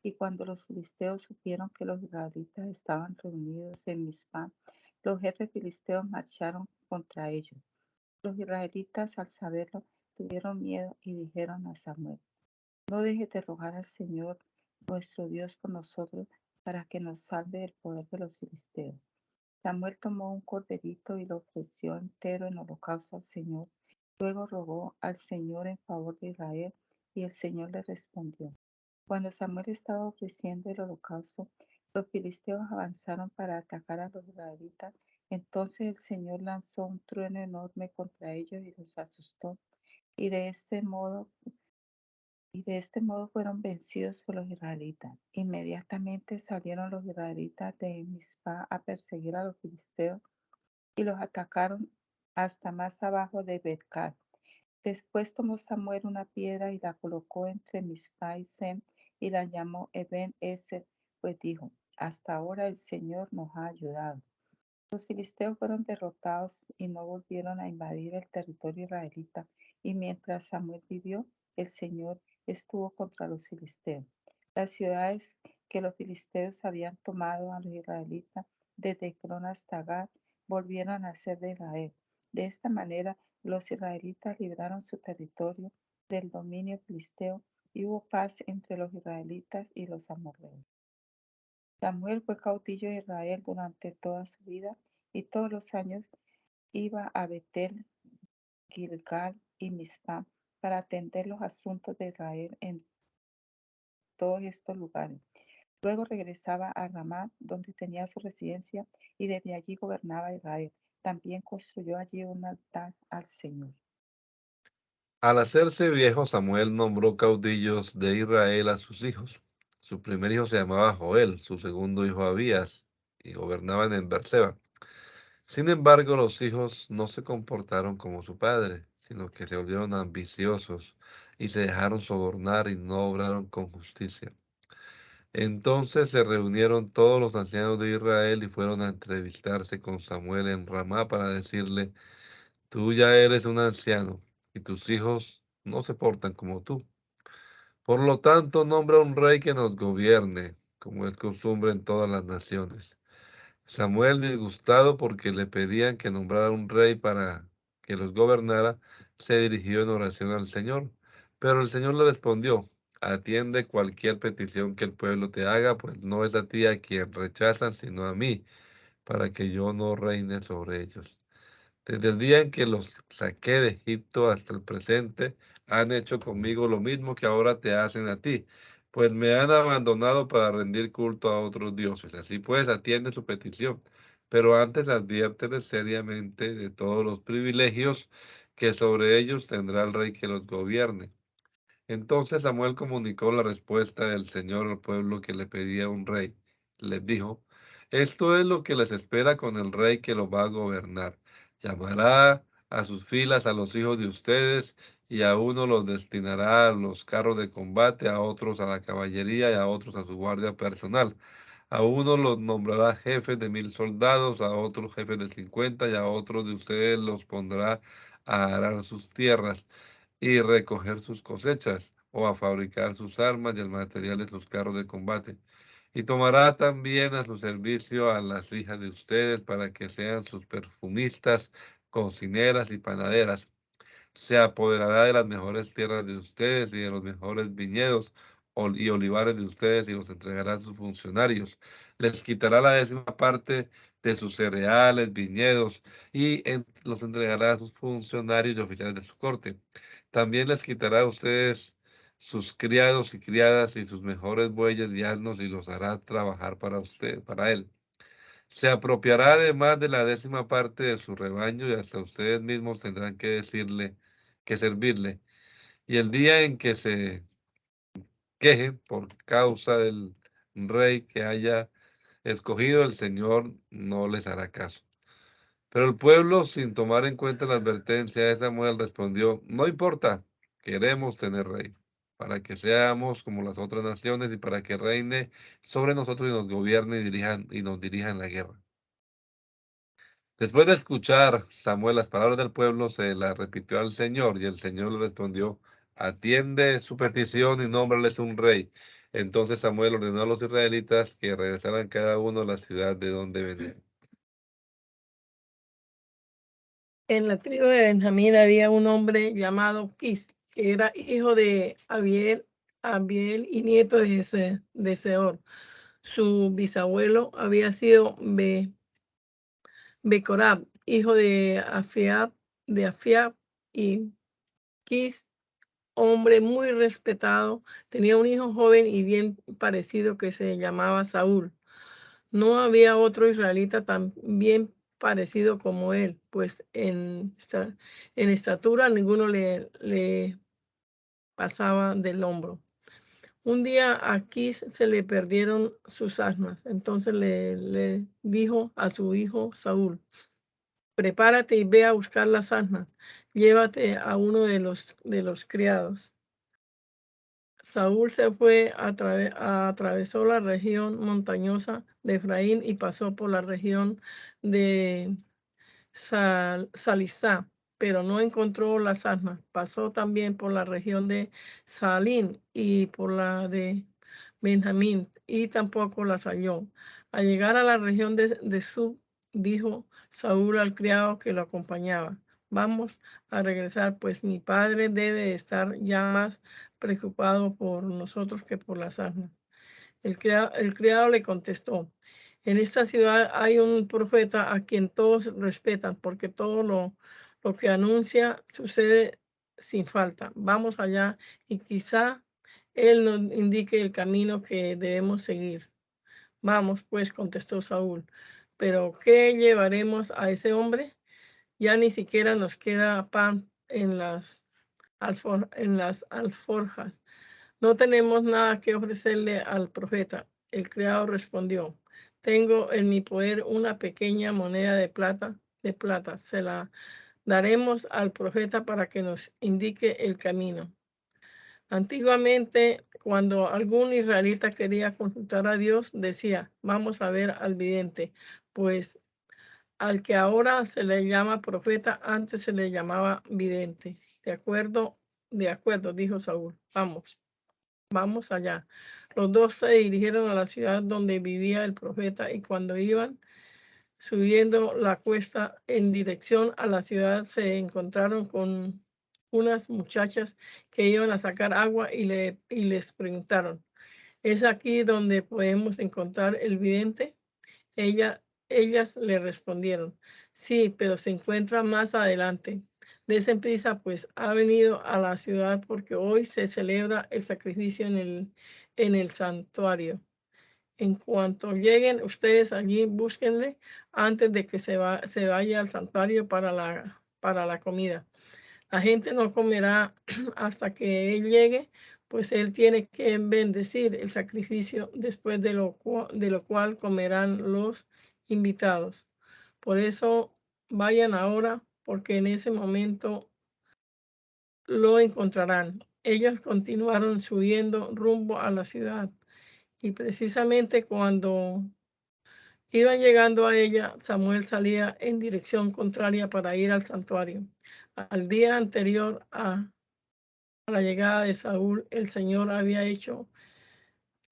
S4: Y cuando los filisteos supieron que los israelitas estaban reunidos en Mizpá, los jefes filisteos marcharon contra ellos. Los israelitas, al saberlo, tuvieron miedo y dijeron a Samuel: no dejes de rogar al Señor nuestro Dios por nosotros para que nos salve del poder de los filisteos. Samuel tomó un corderito y lo ofreció entero en holocausto al Señor. Luego rogó al Señor en favor de Israel y el Señor le respondió. Cuando Samuel estaba ofreciendo el holocausto, los filisteos avanzaron para atacar a los israelitas. Entonces el Señor lanzó un trueno enorme contra ellos y los asustó. Y de este modo fueron vencidos por los israelitas. Inmediatamente salieron los israelitas de Mizpá a perseguir a los filisteos y los atacaron hasta más abajo de Bet-Car. Después tomó Samuel una piedra y la colocó entre Mizpá y Sem y la llamó Eben-Ezer, pues dijo: hasta ahora el Señor nos ha ayudado. Los filisteos fueron derrotados y no volvieron a invadir el territorio israelita, y mientras Samuel vivió, el Señor estuvo contra los filisteos. Las ciudades que los filisteos habían tomado a los israelitas, desde Ecrón hasta Gat, volvieron a ser de Israel. De esta manera, los israelitas libraron su territorio del dominio filisteo y hubo paz entre los israelitas y los amorreos. Samuel fue caudillo de Israel durante toda su vida y todos los años iba a Betel, Gilgal y Mizpá para atender los asuntos de Israel en todos estos lugares. Luego regresaba a Ramá, donde tenía su residencia, y desde allí gobernaba Israel. También construyó allí un altar al Señor.
S1: Al hacerse viejo, Samuel nombró caudillos de Israel a sus hijos. Su primer hijo se llamaba Joel, su segundo hijo Abías, y gobernaban en Beerseba. Sin embargo, los hijos no se comportaron como su padre, sino que se volvieron ambiciosos y se dejaron sobornar y no obraron con justicia. Entonces se reunieron todos los ancianos de Israel y fueron a entrevistarse con Samuel en Ramá para decirle: tú ya eres un anciano y tus hijos no se portan como tú. Por lo tanto, nombra un rey que nos gobierne, como es costumbre en todas las naciones. Samuel, disgustado porque le pedían que nombrara un rey para que los gobernara, se dirigió en oración al Señor. Pero el Señor le respondió: atiende cualquier petición que el pueblo te haga, pues no es a ti a quien rechazan, sino a mí, para que yo no reine sobre ellos. Desde el día en que los saqué de Egipto hasta el presente, han hecho conmigo lo mismo que ahora te hacen a ti, pues me han abandonado para rendir culto a otros dioses. Así pues, atiende su petición, pero antes adviérteles seriamente de todos los privilegios que sobre ellos tendrá el rey que los gobierne. Entonces Samuel comunicó la respuesta del Señor al pueblo que le pedía un rey. Les dijo: esto es lo que les espera con el rey que los va a gobernar. Llamará a sus filas a los hijos de ustedes, y a uno los destinará a los carros de combate, a otros a la caballería y a otros a su guardia personal. A uno los nombrará jefes de 1000 soldados, a otros jefes de 50, y a otros de ustedes los pondrá a arar sus tierras y recoger sus cosechas, o a fabricar sus armas y el material de sus carros de combate. Y tomará también a su servicio a las hijas de ustedes para que sean sus perfumistas, cocineras y panaderas. Se apoderará de las mejores tierras de ustedes y de los mejores viñedos y olivares de ustedes, y los entregará a sus funcionarios. Les quitará la 10ª parte de sus cereales, viñedos, y los entregará a sus funcionarios y oficiales de su corte. También les quitará a ustedes sus criados y criadas y sus mejores bueyes y asnos, y los hará trabajar para él. Se apropiará además de la 10ª parte de su rebaño y hasta ustedes mismos tendrán que servirle. Y el día en que se queje por causa del rey que haya escogido, el Señor no les hará caso. Pero el pueblo, sin tomar en cuenta la advertencia de Samuel, respondió: no importa, queremos tener rey, para que seamos como las otras naciones y para que reine sobre nosotros y nos gobierne y nos dirija en la guerra. Después de escuchar Samuel las palabras del pueblo, se las repitió al Señor, y el Señor le respondió: atiende su petición y nómbrales un rey. Entonces Samuel ordenó a los israelitas que regresaran cada uno a la ciudad de donde venían.
S2: En la tribu de Benjamín había un hombre llamado Quis, que era hijo de Abiel y nieto de Seor. Su bisabuelo había sido Becorab, hijo de Afiab, y Quis, hombre muy respetado, tenía un hijo joven y bien parecido que se llamaba Saúl. No había otro israelita tan bien parecido como él, pues en estatura ninguno le pasaba del hombro. Un día a Quis se le perdieron sus asnas, entonces le dijo a su hijo Saúl: prepárate y ve a buscar las asnas, llévate a uno de los criados. Saúl se fue, atravesó la región montañosa de Efraín y pasó por la región de Salisá, pero no encontró las asnas. Pasó también por la región de Salín y por la de Benjamín, y tampoco las halló. Al llegar a la región de Sub, dijo Saúl al criado que lo acompañaba: vamos a regresar, pues mi padre debe estar ya más preocupado por nosotros que por las asnas. El criado le contestó: en esta ciudad hay un profeta a quien todos respetan, porque todo lo que anuncia sucede sin falta. Vamos allá y quizá él nos indique el camino que debemos seguir. Vamos, pues, contestó Saúl. ¿Pero qué llevaremos a ese hombre? Ya ni siquiera nos queda pan en las alforjas. No tenemos nada que ofrecerle al profeta. El criado respondió: tengo en mi poder una pequeña moneda de plata. Se la daremos al profeta para que nos indique el camino. Antiguamente, cuando algún israelita quería consultar a Dios, decía: vamos a ver al vidente, pues al que ahora se le llama profeta, antes se le llamaba vidente. De acuerdo, dijo Saúl. Vamos allá. Los dos se dirigieron a la ciudad donde vivía el profeta, y cuando iban subiendo la cuesta en dirección a la ciudad, se encontraron con unas muchachas que iban a sacar agua y les preguntaron: ¿es aquí donde podemos encontrar el vidente? Ellas le respondieron: sí, pero se encuentra más adelante. Desen prisa, pues ha venido a la ciudad porque hoy se celebra el sacrificio en el santuario. En cuanto lleguen ustedes allí, búsquenle antes de que se vaya al santuario para la comida. La gente no comerá hasta que él llegue, pues él tiene que bendecir el sacrificio, después de lo cual comerán los invitados. Por eso vayan ahora, porque en ese momento lo encontrarán. Ellos continuaron subiendo rumbo a la ciudad, y precisamente cuando iban llegando a ella, Samuel salía en dirección contraria para ir al santuario. Al día anterior a la llegada de Saúl, el Señor había hecho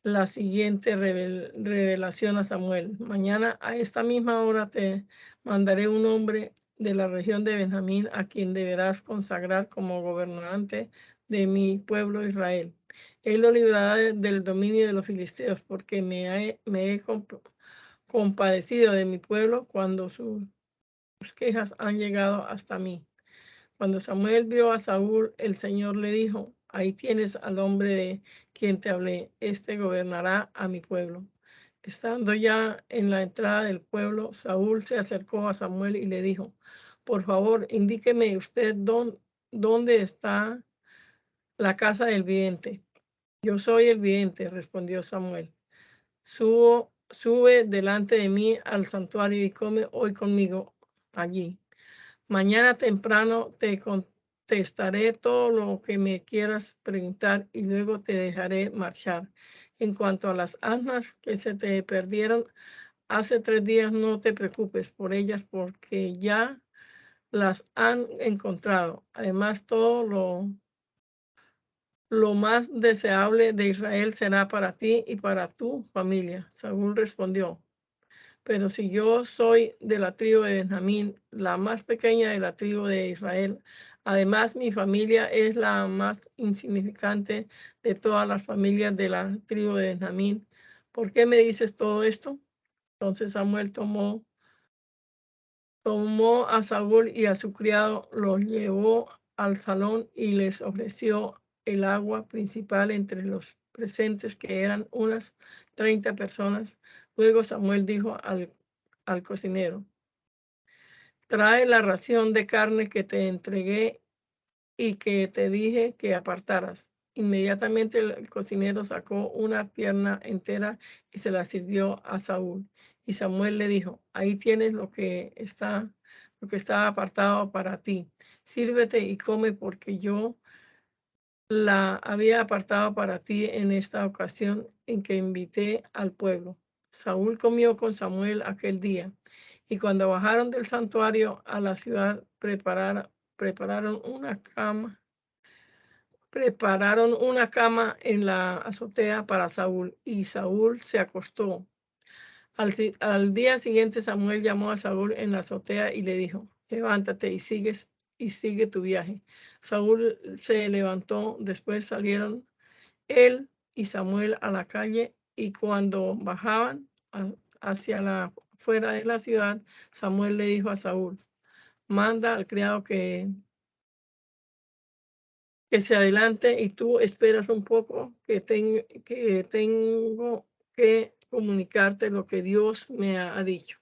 S2: la siguiente revelación a Samuel: mañana a esta misma hora te mandaré un hombre de la región de Benjamín, a quien deberás consagrar como gobernante de mi pueblo Israel. Él lo librará del dominio de los filisteos, porque me he compadecido de mi pueblo cuando sus quejas han llegado hasta mí. Cuando Samuel vio a Saúl, el Señor le dijo: ahí tienes al hombre de quien te hablé, este gobernará a mi pueblo. Estando ya en la entrada del pueblo, Saúl se acercó a Samuel y le dijo: por favor, indíqueme usted dónde está la casa del vidente. Yo soy el vidente, respondió Samuel. Sube delante de mí al santuario y come hoy conmigo allí. Mañana temprano te contestaré todo lo que me quieras preguntar y luego te dejaré marchar. En cuanto a las asnas que se te perdieron hace 3 días, no te preocupes por ellas porque ya las han encontrado. Además, todo lo más deseable de Israel será para ti y para tu familia. Saúl respondió: pero si yo soy de la tribu de Benjamín, la más pequeña de la tribu de Israel, además mi familia es la más insignificante de todas las familias de la tribu de Benjamín, ¿por qué me dices todo esto? Entonces Samuel tomó a Saúl y a su criado, los llevó al salón y les ofreció el agua principal entre los presentes, que eran unas 30 personas. Luego Samuel dijo al cocinero: trae la ración de carne que te entregué y que te dije que apartaras. Inmediatamente el cocinero sacó una pierna entera y se la sirvió a Saúl. Y Samuel le dijo: ahí tienes lo que está apartado para ti. Sírvete y come, porque yo la había apartado para ti en esta ocasión en que invité al pueblo. Saúl comió con Samuel aquel día, y cuando bajaron del santuario a la ciudad, prepararon una cama en la azotea para Saúl, y Saúl se acostó. Al día siguiente Samuel llamó a Saúl en la azotea y le dijo: levántate y sigue tu viaje. Saúl se levantó. Después salieron él y Samuel a la calle, y cuando bajaban hacia fuera de la ciudad, Samuel le dijo a Saúl: manda al criado que se adelante y tú esperas un poco, que tengo que comunicarte lo que Dios me ha dicho.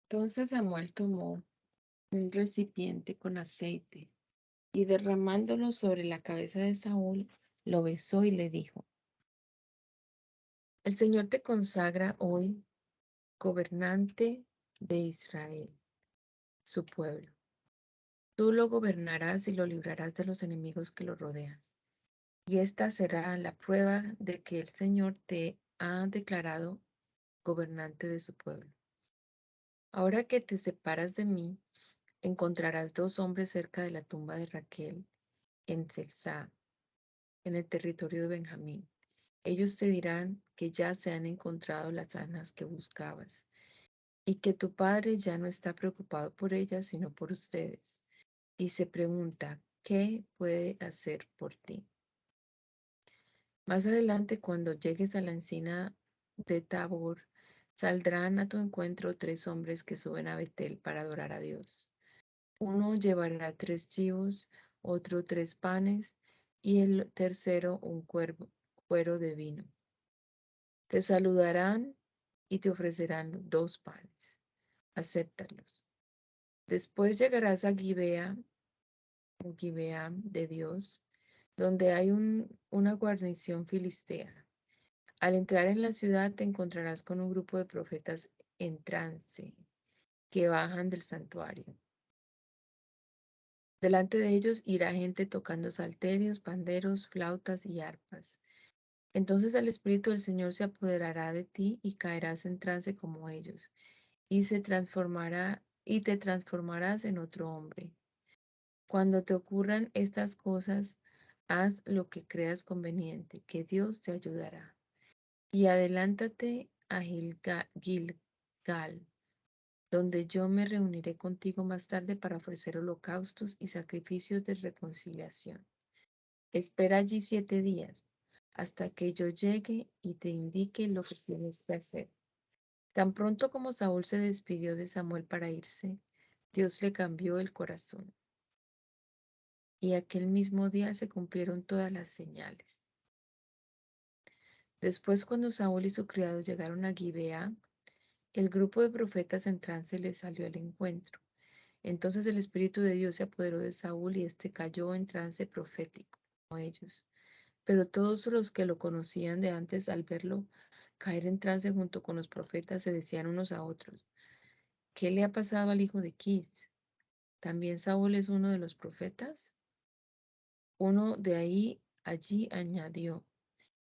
S3: Entonces Samuel tomó un recipiente con aceite y derramándolo sobre la cabeza de Saúl, lo besó y le dijo: el Señor te consagra hoy gobernante de Israel, su pueblo. Tú lo gobernarás y lo librarás de los enemigos que lo rodean. Y esta será la prueba de que el Señor te ha declarado gobernante de su pueblo. Ahora que te separas de mí, encontrarás 2 hombres cerca de la tumba de Raquel en Zelzá, en el territorio de Benjamín. Ellos te dirán que ya se han encontrado las asnas que buscabas y que tu padre ya no está preocupado por ellas, sino por ustedes, y se pregunta: ¿qué puede hacer por ti? Más adelante, cuando llegues a la encina de Tabor, saldrán a tu encuentro 3 hombres que suben a Betel para adorar a Dios. Uno llevará 3 chivos, otro 3 panes y el tercero un cuero de vino. Te saludarán y te ofrecerán 2 panes. Acéptalos. Después llegarás a Gibea de Dios, donde hay una guarnición filistea. Al entrar en la ciudad te encontrarás con un grupo de profetas en trance que bajan del santuario. Delante de ellos irá gente tocando salterios, panderos, flautas y arpas. Entonces el Espíritu del Señor se apoderará de ti y caerás en trance como ellos, y te transformarás en otro hombre. Cuando te ocurran estas cosas, haz lo que creas conveniente, que Dios te ayudará. Y adelántate a Gilgal, donde yo me reuniré contigo más tarde para ofrecer holocaustos y sacrificios de reconciliación. Espera allí 7 días, hasta que yo llegue y te indique lo que tienes que hacer. Tan pronto como Saúl se despidió de Samuel para irse, Dios le cambió el corazón. Y aquel mismo día se cumplieron todas las señales. Después, cuando Saúl y su criado llegaron a Gibeá, el grupo de profetas en trance les salió al encuentro. Entonces el Espíritu de Dios se apoderó de Saúl y éste cayó en trance profético, como ellos. Pero todos los que lo conocían de antes, al verlo caer en trance junto con los profetas, se decían unos a otros: ¿qué le ha pasado al hijo de Kis? ¿También Saúl es uno de los profetas? Uno de allí añadió: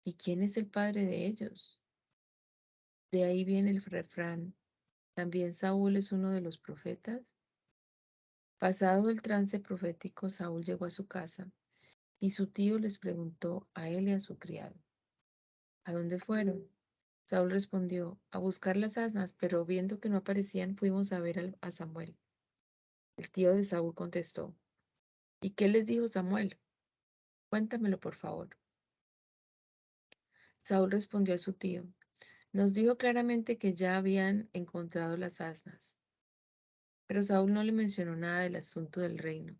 S3: ¿y quién es el padre de ellos? De ahí viene el refrán: ¿también Saúl es uno de los profetas? Pasado el trance profético, Saúl llegó a su casa, y su tío les preguntó a él y a su criado: ¿a dónde fueron? Saúl respondió: a buscar las asnas, pero viendo que no aparecían, fuimos a ver a Samuel. El tío de Saúl contestó: ¿y qué les dijo Samuel? Cuéntamelo, por favor. Saúl respondió a su tío: nos dijo claramente que ya habían encontrado las asnas. Pero Saúl no le mencionó nada del asunto del reino,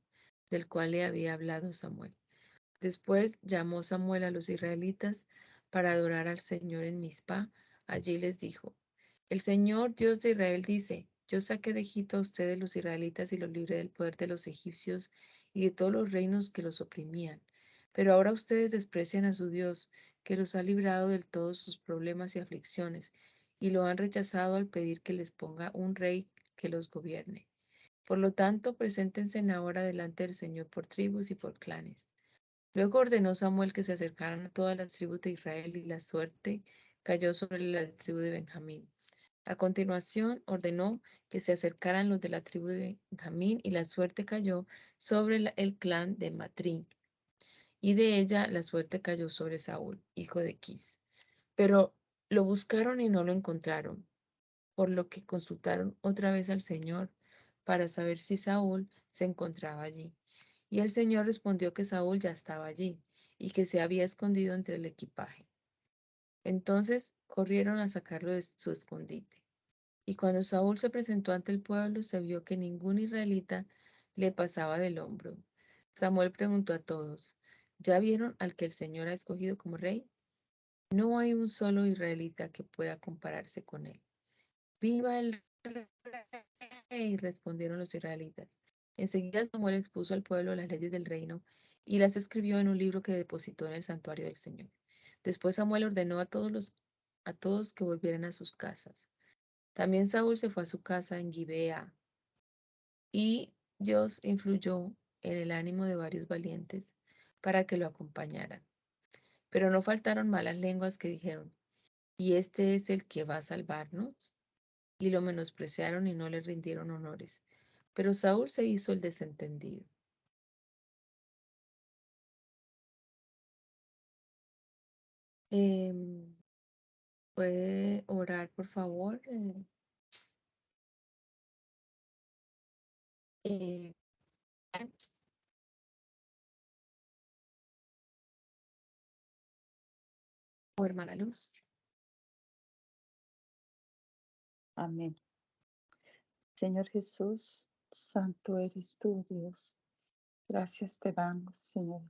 S3: del cual le había hablado Samuel. Después llamó Samuel a los israelitas para adorar al Señor en Mizpa. Allí les dijo: el Señor, Dios de Israel, dice: yo saqué de Egipto a ustedes los israelitas y los libré del poder de los egipcios y de todos los reinos que los oprimían. Pero ahora ustedes desprecian a su Dios, que los ha librado de todos sus problemas y aflicciones, y lo han rechazado al pedir que les ponga un rey que los gobierne. Por lo tanto, preséntense ahora delante del Señor por tribus y por clanes. Luego ordenó Samuel que se acercaran a todas las tribus de Israel, y la suerte cayó sobre la tribu de Benjamín. A continuación ordenó que se acercaran los de la tribu de Benjamín, y la suerte cayó sobre el clan de Matrí, y de ella la suerte cayó sobre Saúl, hijo de Quis. Pero lo buscaron y no lo encontraron, por lo que consultaron otra vez al Señor para saber si Saúl se encontraba allí. Y el Señor respondió que Saúl ya estaba allí y que se había escondido entre el equipaje. Entonces corrieron a sacarlo de su escondite. Y cuando Saúl se presentó ante el pueblo, se vio que ningún israelita le pasaba del hombro. Samuel preguntó a todos: ¿ya vieron al que el Señor ha escogido como rey? No hay un solo israelita que pueda compararse con él. ¡Viva el rey!, respondieron los israelitas. Enseguida Samuel expuso al pueblo las leyes del reino y las escribió en un libro que depositó en el santuario del Señor. Después Samuel ordenó a todos que volvieran a sus casas. También Saúl se fue a su casa en Gibeá, y Dios influyó en el ánimo de varios valientes para que lo acompañaran. Pero no faltaron malas lenguas que dijeron: ¿y este es el que va a salvarnos? Y lo menospreciaron y no le rindieron honores. Pero Saúl se hizo el desentendido. Em, ¿Puede orar, por favor? Eh, o hermana Luz.
S4: Amén. Señor Jesús, santo eres tú, Dios. Gracias te damos, Señor,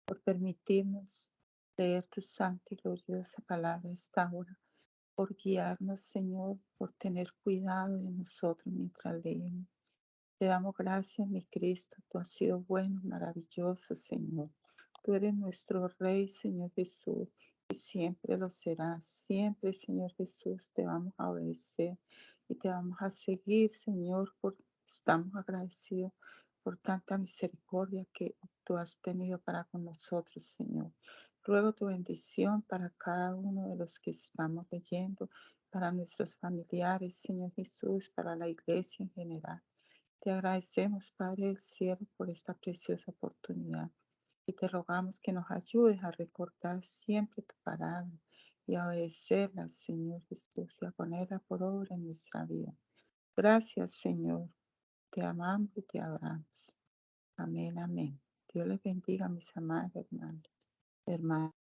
S4: por permitirnos leer tu santa y gloriosa palabra esta hora, por guiarnos, Señor, por tener cuidado de nosotros mientras leemos. Te damos gracias, mi Cristo. Tú has sido bueno, maravilloso, Señor. Tú eres nuestro Rey, Señor Jesús, y siempre lo serás. Siempre, Señor Jesús, te vamos a obedecer y te vamos a seguir, Señor, porque estamos agradecidos por tanta misericordia que tú has tenido para con nosotros, Señor. Ruego tu bendición para cada uno de los que estamos leyendo, para nuestros familiares, Señor Jesús, para la iglesia en general. Te agradecemos, Padre del cielo, por esta preciosa oportunidad, y te rogamos que nos ayudes a recordar siempre tu palabra y a obedecerla, Señor Jesús, y a ponerla por obra en nuestra vida. Gracias, Señor. Te amamos y te adoramos. Amén, amén. Dios les bendiga, mis amados hermanos.